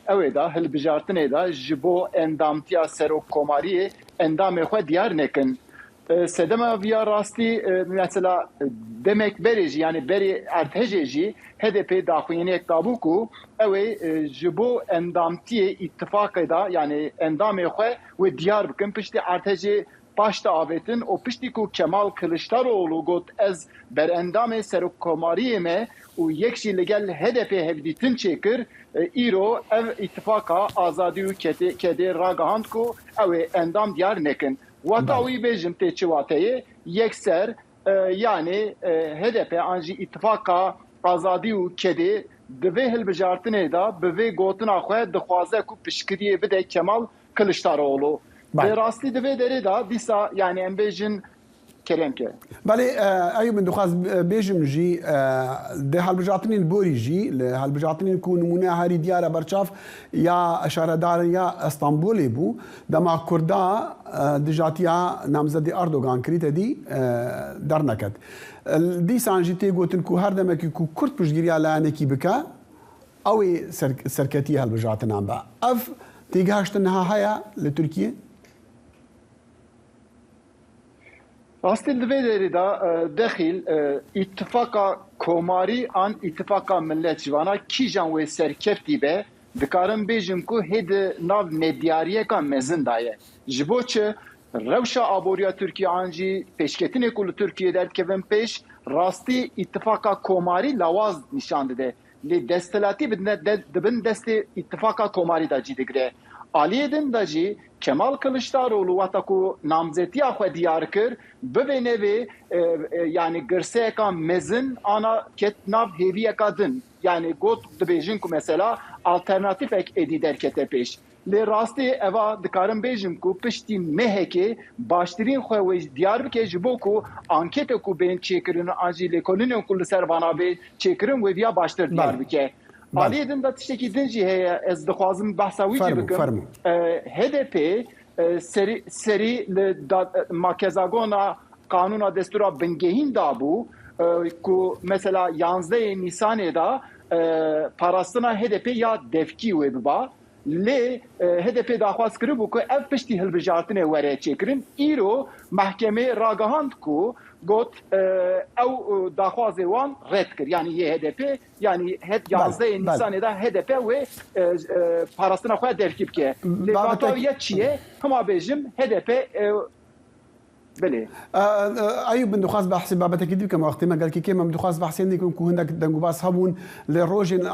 evda hilbijartine da jibo endamtiya serok komariye endamê xwe diyar nekin سدما via rastî mesela demek berêjî yani berê erdhejê jî HDP daxuyaniyek dabû ku ew ê ji bo endamtiyê îttifaqê da yani endamê xwe wê diyar bikin piştî erdhejê baş da avêtin û piştî ku Kemal Kılıçdaroğlu got ez berendamê serokkomariyê me û yek jî li gel HDP hevdîtin çêkir îro ev îttifaka azadî û kedê ragihand ku ew ê endam diyar nekin. Wata wî bêjim tê çi wateyê yekser yani HDP an jî îttifaka azadî û kedê di vê hilbijartinê da bi vê gotina xwe dixwaze ku piştgiriyê bide Kemal Kılıçdaroğlu. Bi rastî di vê derê da dîsa yani em bêjin kerenke. Belê Eyûb min dixwaz bêjim jî di hilbijartinên borî jî li hilbijartinên ku nimûneya herî diyar berçav ya eşaredarin ya Estenbolê bû dema Kurda dijatiya namzedê Erdogan kirî tedî derneket. Dîsan jî tê gotin ku her demekî ku Kurd piştgiriya layanekî bike ew ê serketî hilbijartinan be. Ev têgihiştin niha heye li Tirkiye? Rastî li vê derê da dexîl îttifaka komarî an îttifaka millet civana kîjan wê serkeftî be dikarim bêjim ku hê di nav medyariyeka mezin da ye. Ji bo çi rewşa aboriya Tirkiye an jî pêşketinê ku li Tirkiye derdikevin pêş rastî îttifaka komarî lawaz nîşan dide. Lê destelatî dibin destê îttifaka komarî da cî digire. Aliyê din da jî Kemal Kılıçdaroğlu wata ku namzetiya xwe diyar kir bivê nevê yani girseyeka mezin ana ket nav hêviyeka din. Yani got dibêjin ku mesela alternatîfek êdî derkete pêş. Lê rastî eva dikarim bêjim ku piştî mehekê baştirîn xwe wê diyar bike ji bo ku anketê ku bên çêkirin an jî lêkolînên ku li ser vana bê çêkirin wê viya baştir diyar bike. Aliyê din da tiştekî din jî heye ez dixwazim behsa wî jî bikim. HDP serî li makezagona kanûna destûra bingehîn dabû ku mesela 11 Nîsanê da parastina HDP ya devkî wê biba. Lê HDP daxwaz kiribû ku ev piştî hilbijartinê were çêkirin îro mehkemê ragihand ku got ew daxwazê wan red kir. Yani yê HDP yani 11 Nîsanê da HDP wê parastina xwe devkî bike. Lê batawiya çi ye? Hema bêjim HDP بله أيوب من دخواز بحثي بابتك دي كم وقت ما قال كي كم من دخواز بحثي عندي كم هناك دنجوباس هبون لروجن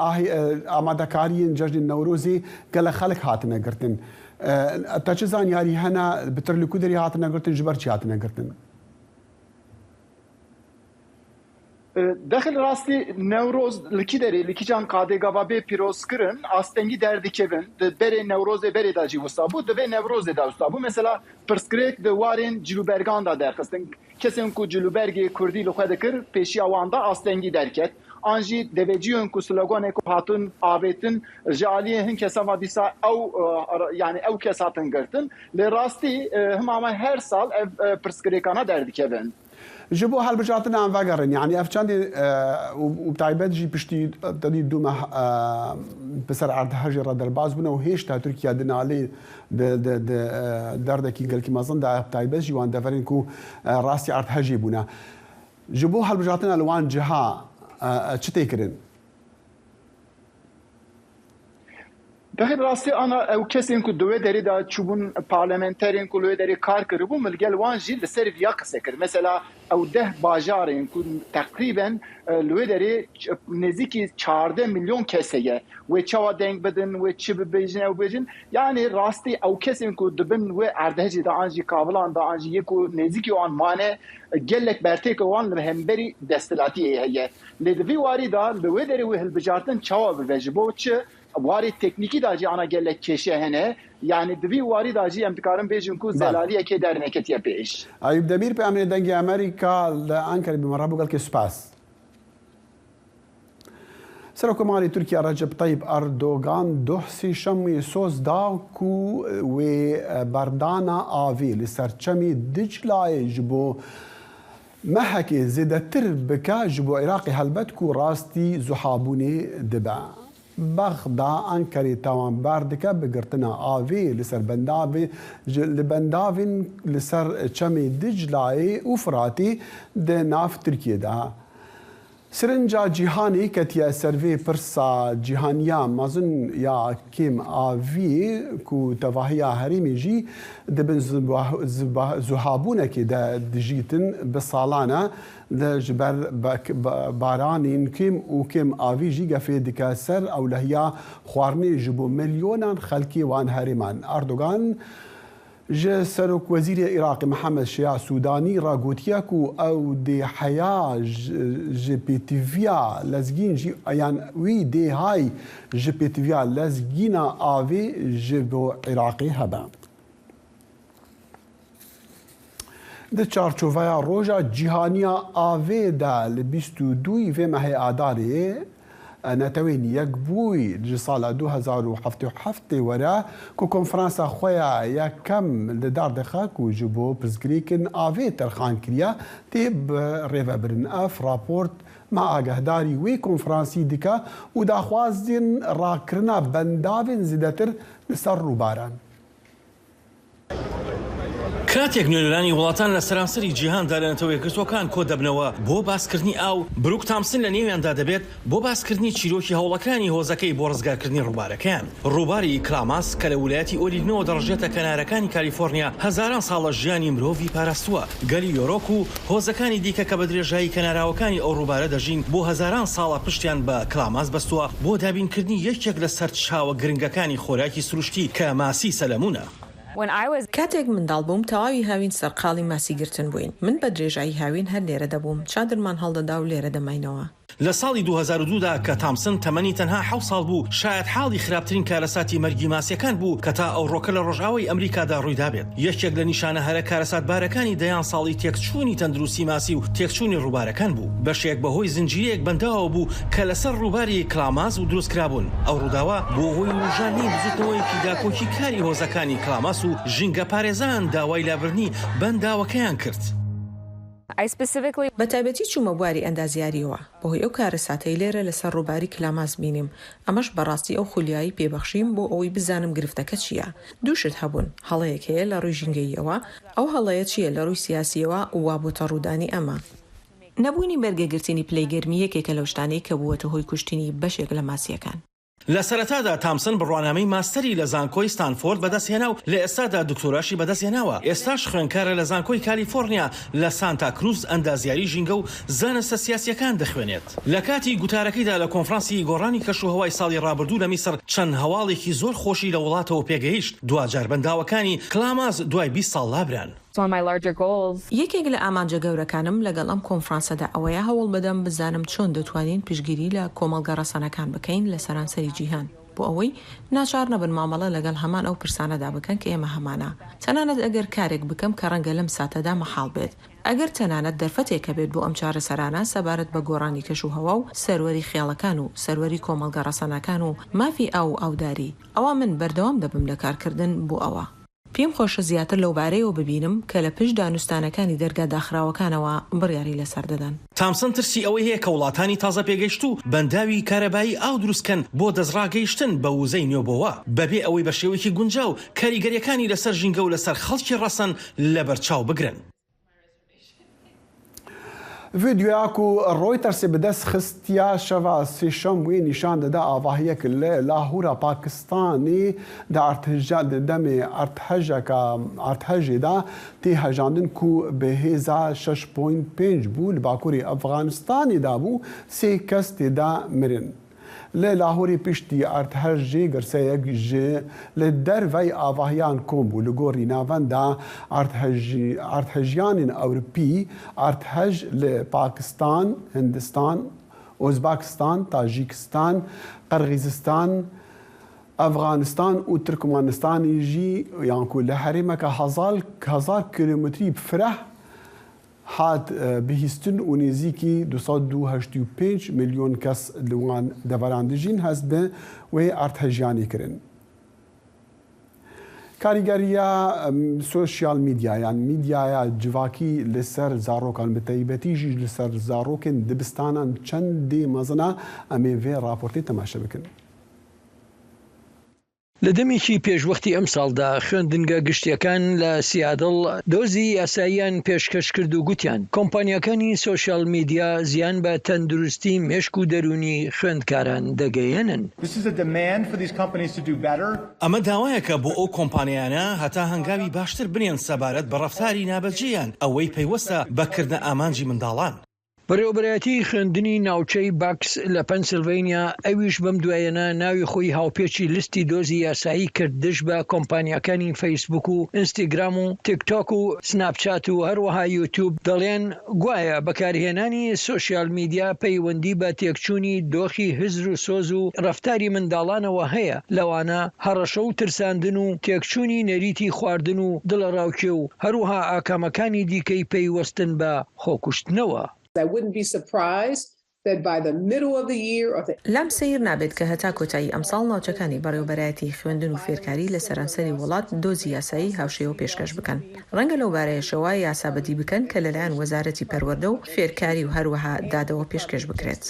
آماده كارين جشن النوروزي قال خلق هاتنا قرتن تجزان ياري هنا بترلي كودري هاتنا قرتن جبرتي هاتنا قرتن داخل راستي نوروز لکی داری لکی جان قادگاوا به پیروز کردن آستنگی دردی کهون بره نوروز بره داجی وستابو دوی نوروز دا وستابو مثلا پرسکریک دوارین جلوبرگان دا درخستن کسیم کو جلوبرگی کردی لخواد کر پیشی آواندا آستنگی درکت آنجی دویجیون کو سلوگان کو هاتون آبیتن جالیه هن کسا دیسا او yani او کساتن گرتن لراستی هم اما هر سال پرسکریکانا دردی کهون جبو هالبجاتنا عن فاقرن يعني أفشاندي وبتعبد جي بشتي تدي دوما بسر عرض هجرة درباز بنا وهيشتا تركيا دنا عليه دردكي قال كي ما ظن دا بتعبد جي وان دفرين كو راسي عرض هجي بنا جبو هالبجاتنا لوان جها تشتيكرن داخل راستی آنا او کسین که دوی داری دا چوبون پارلمنترین که دوی داری کار کرده بود ملگل وان جیل لسر ویا قصه کرد مثلا او 10 باجارین که تقریبا دوی داری نزدیکی 14 میلیون کسیه و چوا دنگ بدن و چی ببیجن او بیجن yani راستی او کسین که دبن و اردهجی دا آنجی کابلان دا آنجی یکو نزدیکی وان مانه گلک برتی که وان لهمبری دستلاتی هیه لدوی واری دا دوی داری و هلبجارتن چوا ببیجن بو چه واری تکنیکی داجی آنا گلک کشه هنه yani دوی واری داجی امتکارم بیجن کو زلالیه که در نکتیه پیش ایوب دمیر به امن دنگی امریکا لانکر بمرابو قال که سپاس سرکوماری ترکیه رجب طیب اردوغان دوحسی شمی سوز دا کو و بردانا آوی لسرچمی دجلای جبو محکی زیده تر بکا جبو عراقی هلبت کو راستی زحابونی دبا بغدا أنكري تاوان باردكا بقرتنا آفي لسر بندافي لبندافين لسر چمي دجلاي وفراتي ده ناف تركيا ده سرنجا جيهاني كتيا سيرفي برسا جيهانيا مازن يا كيم آفي كو تفاهيا هريمي جي دبن زهابونا كده دجيتن بصالانة ده جبر بارانين كيم وكيم آفي جي قفي دكاسر أو لهيا خوارني جبو مليونا خلقي وان هريمان أردوغان جا سرک وزیر عراق محمد شیع سودانی را گوتیا کو او دی حیا جی پی تی ویا لزگین جی یان وی دی های جی پی تی ویا لزگینا آوی جی بو عراقی هبا ده چارچوبایا روژا جیهانیا آوی دا لبیستو دوی و مهی آداری نتوين يكبوي جسالة 2007 ورا كو كونفرانسا خويا يا كم لدار دخاك وجبو بزغريكن آفي ترخان كريا تيب ريفا برن اف رابورت مع اگهداري وي كونفرانسي ديكا ودا خوازدين راكرنا بندافين زيدتر لسر روباران کاتێک نوێنەرانی وڵاتان لە سەرانسەری جیهاندا لە نەتەوەیەکگرتوەکان کۆ دەبنەوە بۆ باسکردنی ئاو بروک تامسن لە نێویاندا دەبێت بۆ باسکردنی چیرۆکی هەوڵەکانی هۆزەکەی بۆ ڕزگارکردنی ڕووبارەکان. ڕووباری کلاماس کە لە ویلایەتی ئۆریگنەوە دەڕژێتە کەنارەکانی کالیفۆرنیا هەزاران ساڵە ژیانی مرۆڤی پاراستووە. گەلی یۆرۆک و هۆزەکانی دیکە کە بە درێژایی کەناراوەکانی ئەو ڕووبارە دەژین بۆ هەزاران ساڵە پشتیان بە کلاماس بەستووە بۆ دابینکردنی یەکێک لە سەر چاوە گرنگەکانی خۆراکی سروشتی کە ماسی سەلەمونە. کاتێک منداڵ بووم تەواوی هاوین سەرقاڵی ماسیگرتن بووین. من بە درێژایی هاوین هەر لێرە دەبووم. چادرمان هەڵدەدا و لێرە دەماینەوە. لە ساڵی 2002دا کە تامسن تەمەنی تەنها 7 ساڵ بوو شاید حاڵی خراپترین کارەساتی مەرگی ماسیەکان بوو کە تا ئەو ڕۆکە لە ڕۆژاوای ئەمریکادا ڕوویدا بێت. یەکێک لە نیشانە هەرە کارەساتبارەکانی دەیان ساڵی تێکچوونی تەندروستی ماسی و تێکچوونی ڕووبارەکان بوو. بەشێک بەهۆی زنجیرەیەک بەنداوە بوو کە لەسەر ڕووباری کلاماس و دروستکرابوون. ئەو ڕووداوە بۆ هۆی وژانی بزوتنەوەیەکی داکۆکی کاری هۆزەکانی کلاماس و ژینگە پارێزان داوای لابرنی بەنداوەکەیان کرد. بە تایبەتی چوومە بواری ئەندازیاریەوە بەهۆی ئەو کارەساتەی لێرە لەسەر ڕووباری کلاماس بینیم. ئەمەش بەڕاستی ئەو خولیایی پێبەخشیم بۆ ئەوەی بزانم گرفتەکە چییە. دووشت هەبوون هەڵەیەک هەیە لە ڕووی ژینگەییەوە ئەو هەڵەیە چییە لە ڕووی سیاسیەوە وا بۆتە ڕوودانی ئەمە. نەبوونی بەرگەگرتنی پلەیگەرمی یەکێکە لەو شتانەی کە بووەتە هۆی کوشتنی بەشێک لە ماسیەکان. لە سەرەتادا تامسن بڕوانامەی ماستەری لە زانکۆی ستانفۆرد بەدەستهێنا و لە ئێستادا دکتۆراشی بەدەستهێناوە. ئێستاش خوێندکارە لە زانکۆی کالیفۆرنیا لە سانتا کروز ئەندازیاری ژینگە و زانستە سیاسیەکان دەخوێنێت. لە کاتی گوتارەکەیدا لە کۆنفرانسی گۆڕانی کەشوهەوای ساڵی ڕابردوو لە میسر چەند هەواڵێکی زۆر خۆشی لە وڵاتەوە پێگەیشت. دوجار بەنداوەکانی کلاماس دوای 20 ساڵ لابران. یەکێک لە ئامانجە گەورەکانم لەگەڵ ئەم کۆنفرانسەدا ئەوەیە هەوڵ بدەم بزانم چۆن دەتوانین پشگیری لە کۆمەڵگە ڕەسەنەکان بکەین لە سەرانسەری جیهان بۆ ئەوەی ناچار نەبن مامەڵە لەگەڵ هەمان ئەو پرسانەدا بکەن کە ئێمە هەمانە. تەنانەت ئەگەر کارێک بکەم کە ڕەنگە لەم ساتەدا مەحاڵ بێت. ئەگەر تەنانەت دەرفەتێکە بێت بۆ ئەم چارەسەرانە سەبارەت بە گۆڕانی کەشوهەوا و سەروەری خێڵەکان و سەروەری کۆمەڵگە ڕەسەنەکان و مافی ئاوداری ئەوە من بەردەوام دەبم لە کارکردن بۆ ئەوە. پێم خۆشە زیاتر لەو بارەیەوە ببینم کە لە پشت دانوستانەکانی دەرگا داخراوەکانەوە بڕیاری لەسەر دەدەن. تامسن ترسی ئەوەی هەیە کە وڵاتانی تازە پێگەیشت و بەنداوی کارەبایی ئاو دروستکەن بۆ دەستڕاگەیشتن بە وزەی نوێبەوە بەبێ ئەوەی بە شێوەیەکی گونجاو کاریگەریەکانی لەسەر ژینگە و لەسەر خەڵکی ڕەسەن لەبەرچاو بگرن. فيديوهاكو رويترز بدس خستيا شفا سيشم وين نشان دا آواهيك لاهورا باكستاني دا ارتهجا دمي ارتهجي دا تي هجاندن كو بهيزا 6.5 بو لباكوري افغانستاني دا بو سي كستي دا مرن لاهوری پشتی ارتهجی گرسیگ جه لدروی آواهیان کومبو لگوری ناوندا ارتهجیان اوروپی ارتهج لپاکستان، هندستان، ازبکستان، تاجیکستان، قرغیزستان، افغانستان و ترکمانستان جی یان کو لحریمه که 1000 کیلومتری بفره هات بهستن و نزیکی 285 میلیون کس لوان دەڤەراندژین هەست بێ وێ ئارتهژیانی کرن. کاریگەریە سوشیال میدیایان میدیایە جواکی لەسەر زارۆکان بە تایبەتیژی لەسەر زارۆکن دبستانان چەندی مەزنە ئەمێ وێ راپۆرتی تەماشە بکەن. لە دەمێکی پێشوەختی ئەم ساڵدا خوێندنگە گشتیەکان لە سیادڵ دۆزی یاساییان پێشکەش کرد و گوتیان کۆمپانیەکانی سۆشیال میدیا زیان بە تەندروستی مێشک و دەرونی خوێندکاران دەگەیەنن. ئەمە داوایەکە بۆ ئەو کۆمپانیانە هەتا هەنگاوی باشتر بنێن سەبارەت بە ڕەفتاری نابەجێیان ئەوەی پەیوەستە بەکردە ئامانجی منداڵان. بەڕێوەبەرەتی خوێندنی ناوچەی باکس لە پەنسیلڤینیا ئەویش بەم دوایەنە ناوی خۆی هاوپێچی لیستی دۆزی یاسایی کردش بە کۆمپانیەکانی فەیسبوک و ئینستاگرام و تیکتۆک و سناپچات و هەروەها یوتیوب دەڵێن گوایە بەکارهێنانی سۆشیال میدیا پەیوەندی بە تێکچوونی دۆخی هزر و سۆز و ڕەفتاری منداڵانەوە هەیە لەوانە هەڕەشە و ترساندن و تێکچوونی نەریتی خواردن و دڵەڕاوکێ و هەروەها ئاکامەکانی دیکەی پەیوەستن بە خۆکوشتنەوە. لام سیر نابێت کە هەتا کۆتایی ئەمساڵ ناوچەکانی بەڕێوەبەرایەتی خوێندن و فێرکاری لە سەرانسەری وڵات دۆزی یاسایی هاوشێوە پێشکەش بکەن. ڕەنگە لەو بارەیەشەوە یاسا بەدی بکەن کە لەلایەن وەزارەتی پەروەردە و فێرکاری و هەروەها دادەوە پێشکەش بکرێت.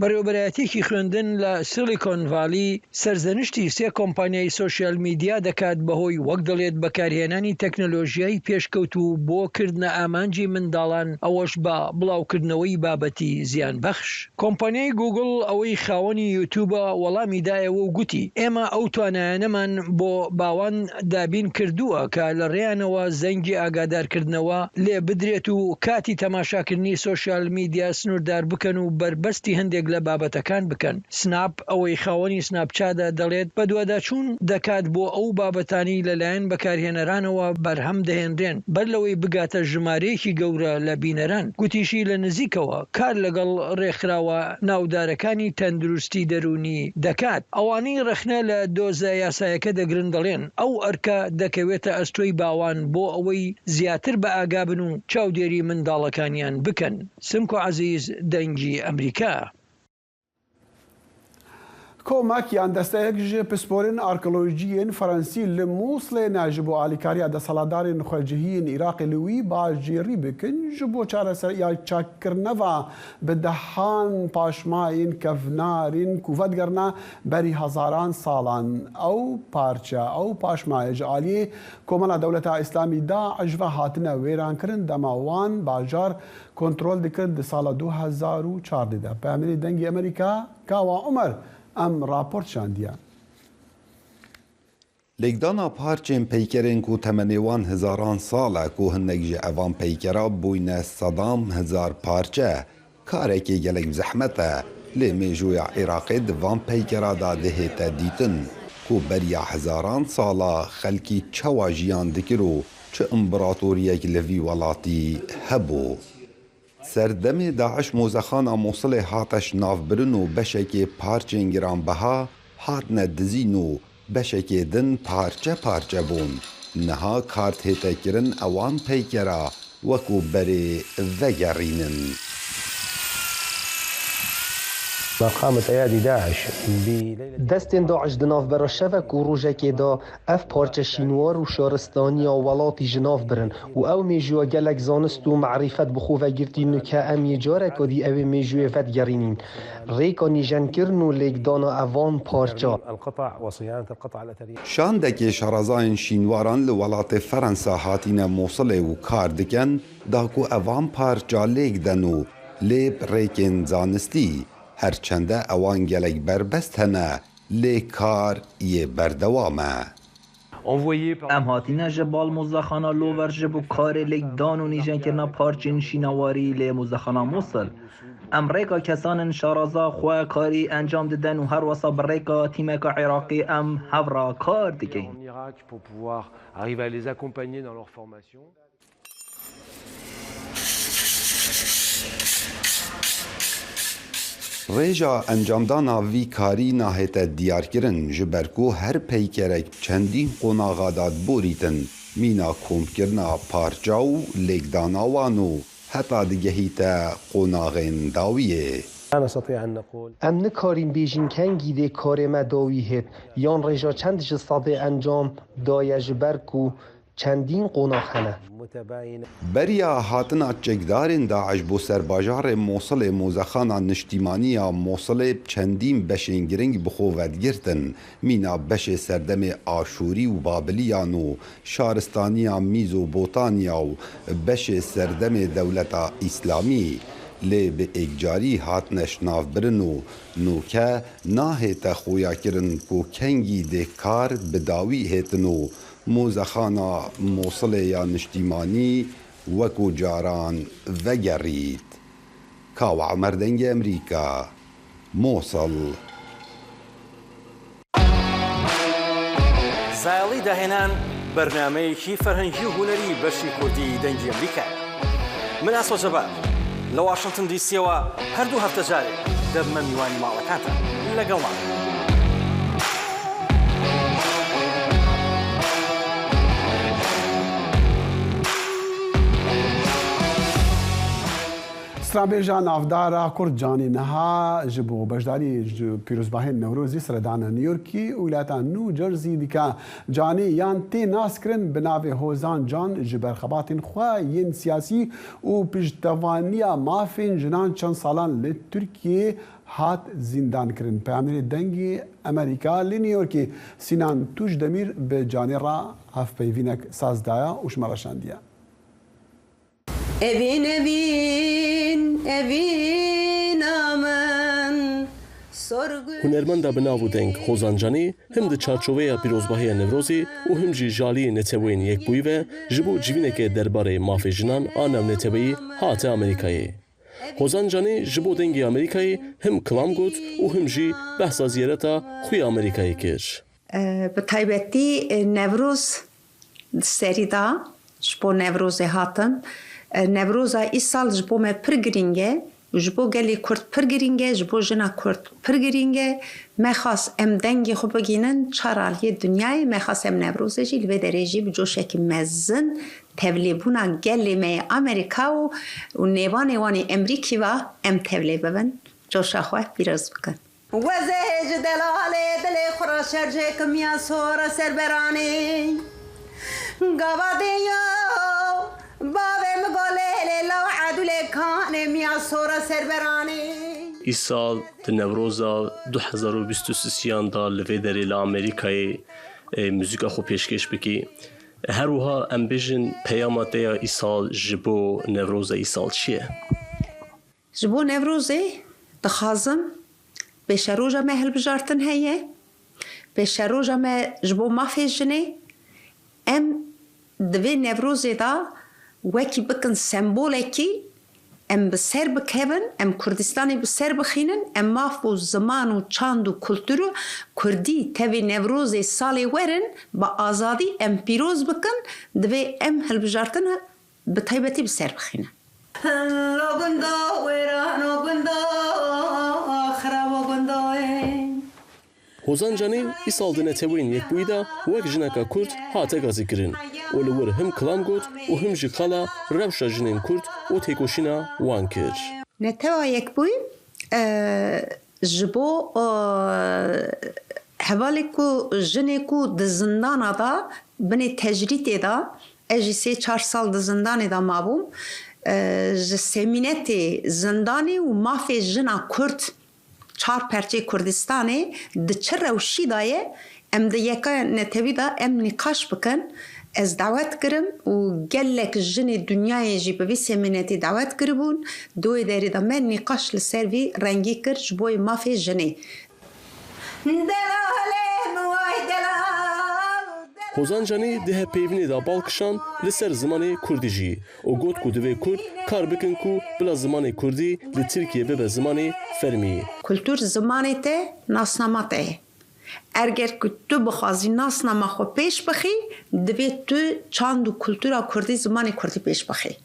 بەڕێوەبەرایەتێکی خوێندن لە سیلیکۆن ڤالی سەرزەنشتی سێ کۆمپانیای سۆشیال میدیا دەکات بەهۆی وەک دەڵێت بەکارهێنانی تەکنۆلۆژیای پێشکەوت و بۆ کردنە ئامانجی منداڵان ئەوەش بە بڵاوکردنەوەی بابەتی زیان بەخش. کۆمپانیای گوگل ئەوەی خاوەنی یوتیوبە وەڵامی دایەوە و گوتی ئێمە ئەو توانایانەمان بۆ باوان دابین کردووە کە لە ڕێیانەوە زەنگی ئاگادارکردنەوە لێ بدرێت و کاتی تەماشاکردنی سۆشیال میدیا سنووردار بکەن و بربەستی هەندێک لە بابەتەکان بکەن. سناپ ئەوەی خاوەنی سناپچادە دەڵێت بە دوواداچوون دەکات بۆ ئەو بابەتانی لەلایەن بەکارهێنەرانەوە بەرهەم دەهێنرێن بەر لەوەی بگاتە ژمارەیەکی گەورە لە بینەران. گوتیشی لە نزیکەوە کار لەگەڵ ڕێکخراوە ناودارەکانی تەندروستی دەرونی دەکات. ئەوانەی ڕخنە لە دۆزە یاسایەکە دەگرن دەڵێن ئەو ئەرکە دەکەوێتە ئەستۆی باوان بۆ ئەوەی زیاتر بە ئاگابن و چاودێری منداڵەکانیان بکەن. سمکۆ عەزیز، دەنگی ئەمریکا. کۆمەکیان دەستەیەک ژێ پسپۆرن ئارکۆلۆژیین فەرەنسی لە مووسڵێ ناژ بۆ ئالیکاریە دەسەڵاتدارên خۆرجیهین عێراقی لەوی باژێڕی بکن ji بۆ چارەسەر یا چاکردنەوە بدەهان پاشماین کەڤنارین کوڤەتگەرنا بەری هەزاران ساڵان ئەو پارچە ئەو پاشمایە ji aliyê کۆمەڵە دەوڵەتە ئیسلامی داعش ve hatine wêrankirin dema wan bajar kontrol dikir di sala 2014 de. Peyamberê dengê Amerîka Kawa Umer ئەم راپۆرت شاندیان. لێکدانا پارچên پەیکەرên ku temenê wan hizaran sal e ku hinek ji evan peykera bûyne sedam hezar parçe karekê gelek zehmet e lê mêjoya Iraqê di van peykera da dihête dîtin ku beriya hezaran sala xelkî çawa jiyan dikir û çi împaratoriyek li vî welatî hebû. Serdemê Daeş mozexana Mosilê hateş navbirin û beşekê parçên giranbeha hatine dizîn û beşekê din parçe parçe bûn. Niha kart hêtekirin ewan peykera wekû berê vegerînin. دەستێن داعش di navbera şevek û rojekê da ev parçe şînwar û şaristaniya welatî ji nav birin û ew mêjuya gelek zanist û mecrifet bi xwe vegirtîn û ke em yê carek dî ew ê mêjuyê vedgerînîn. Rêka nîjenkirin û lêkdana evan parça. Şandekê şarazayên şînwaran li welatê Ferensa hatîne Mosilê û kar dikin da ku evan parça lêk den û lêb rêkên zanistî herçende ewan gelek berbest hene lê kar yê berdewam e. Em hatîne ji bal mozexana Lover ji bo karê lêkdan û nîjenkirina parçên şînawarî lê mozexana Mosil. Em rêka kesanên şaraza xwe karî encam didin û her wesa bi rêka tîmeka Iraqî em hevra kar dikin. Rêja encamdana vî karî nahête diyarkirin ji ber ku her peykerek çendîn qonaxa da borîtin mîna komkirina parça û lêkdana wan û heta digehîte qonaxên dawiyê. Em nikarîn bêjin kengî dê karê me dawî hêt yan rêja çend ji sedê encam daye ji ber ku چندین قوناغ هنه. بریا هاتنا چکدارین داعش بو سرباجار موصل موزخانا نشتیمانیا موصل چندین بشین گرنگ بخوود گرتن مینا بش سردم آشوری و بابلیان و شارستانیا میزو بوتانیا و بش سردم دولت اسلامی لی به اگجاری هاتنش ناف برنو نوکه ناهیت خویا کرن کو کنگی ده کار بداوی هیتنو موزخانا موصل یا نشتیمانی وکو جاران وگرید. کاو عمر دنگ امریکا موصل. زایڵی داهێنان بەرنامەیەکی فەرهەنگی و هونەری بەشی کوردی دەنگی ئەمریکا. من ئاسۆ جەبار لە واشنگتن دیسیەوە هەردوو هەفتە جارێک دەبمە میوانی ماڵەکانتان لەگەڵمان. سترابێژە ناودارە کورد جانی نەها ji bo beşdarî ji pîrozbahên Newrozî seredana New Yorkî û wilata New Jersey dike canî yan tê naskirin bi navê hozan can ji berxebatên xwe yên siyasî û piştevaniya mafên jinan çend salan li Tirkiyeyê hat zîndankirin. Peyamberê dengê Amerîka li New Yorkê Sinan Tûjdemîr bi canê re hevpeyvînek saz daya û ji me reşandiye. Evin evin evin aman Hunermenda bi nav û deng Hozan Canî him di çarçoveya pîrozbahiya Newrozê û him jî jaliyê netewên yekbûyî ve ji bo civînekê derbarê mafê jinan a newnetebayî hate Amerîkayê. Hozan Canî ji bo dengê Amerîkayê him kilam got û him jî behsa ziyareta xwî Amerîkayê kir. Bi taybetî Newroz serî da ji bo Newrozê hatin. Newroza îsal ji bo me pir giring e, ji bo gelê Kurd pir giring e, ji bo jina Kurd pir giring e. Me xas em dengê xwe bigînin çar aliyê dunyayê, me xas em Newrozê jî li vê derê jî bi coşekî mezin tevlêbûna gelê me yê Amerîka û nêvanê wan ê Emrîkî ve em tevlê bibin, coşa xwe pîroz bikin. Wezê ji delalê dilê xwe ra şerjê kimiya sora serberanê gavadê yo İsal di Newroza 2023 da li vê derê li Amerîkayê müzika xwe pêşkêş bikî. Her wiha em bêjin peyama te ya îsal ji bo Newroza îsal çi ye? Ji bo Newrozê dixwazim pêşeroja me hilbijartin heye. Pêşeroja me ji bo mafê jinê em di vê Newrozê da wekî bikin sembolekî em bi ser bikevin, em Kurdistanê bi ser bixînin, em maf û ziman û çand û kultûr Kurdî tevê Newrozê salê werin bi azadî em pîroz bikin, divê em hilbijartin bi taybetî bi ser bixînin. Hozan Canî îsal di netewên yekbûyî da wek jineka Kurd hate gazîkirin û li wir him kilam got û him jî qala rewşa jinên Kurd û têkoşîna wan kir. Netewa yekbûyî ji bo hevalê ku jinê ku di zindana da binê tecrîtê da ez jî 3-4 sal di zindanê da mabûm ji semînetê zindanê û mafê jina Kurd çar perçê Kurdistanê di çi rewşî da ye em di yeka netewî da em nîqaş bikin. Ez dawet kirim û gelek jinê dunyayê jî bi vî semînetê dawet kiribûn. Doyê derê da me nîqaş li ser vî rengî kir ji bo mafê jinê. Hozan Canî di hevpeyvînê da balkişan li ser zimanê Kurdî jî û got ku divê Kurd kar bikin ku bila zimanê Kurdî li Tirkiye bibe zimanê fermî. Kultur zimanê te nasnama te ye. Eger ku tu bixwazî nasnama xwe pêş bixî, divê tu çand û kultura Kurdî zimanê Kurdî pêş bixî.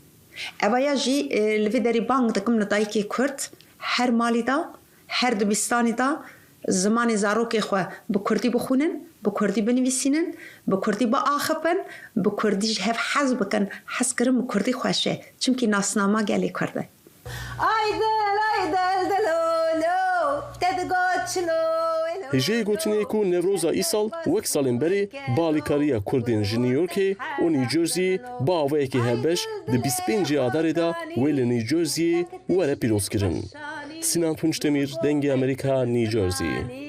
Evaya jî li vê derê bang dikim li dayîkê Kurd her malî da, her dibistanê da zimanê zarokê xwe bi Kurdî bixwînin, bi Kurdî binivîsînin, bi Kurdî biaxipin, bi Kurdî ji hev hez bikin. Hez kirin bi Kurdî xweş e. Çimkî nasnama gelê Kurd e. Ay del delo te digo çilo هجه گوتنی کو نوروزا ایسال وک سالن بری بالیکاریا کردین ژ نیویورک و نیوجرسی با اوه کی هبش د 25 آذر دا ویل نیوجرسی وره پیروز کردن. سینان تونجتمیر دنگ امریکا نیوجرسی.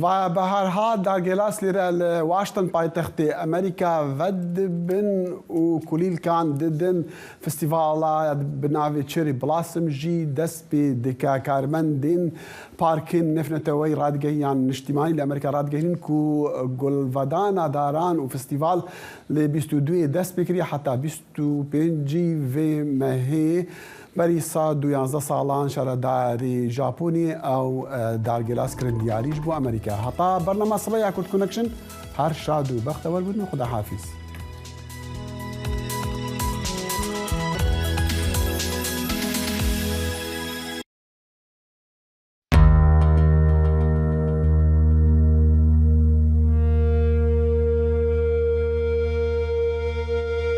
و به هر حال در گلاس لیره واشنطن پایتخت امریکا ود بن و کلیل کان ددن فستیوالا بناوی چری بلاسم جی دست به دکا کارمندین پارکین نفنتوی رادگهیان اجتماعی لامریکا رادگهین کو گلودانا داران و فستیوال ل 22 دست بکری حتی 25 و مهی بری سال 12 سالان شهرداری ژاپنی او در گلاس کرندیاریش بو امریکا. حتی برنامه صباح یاکوت کانکشن هر شاد و بختور بودن. خدا حافظ.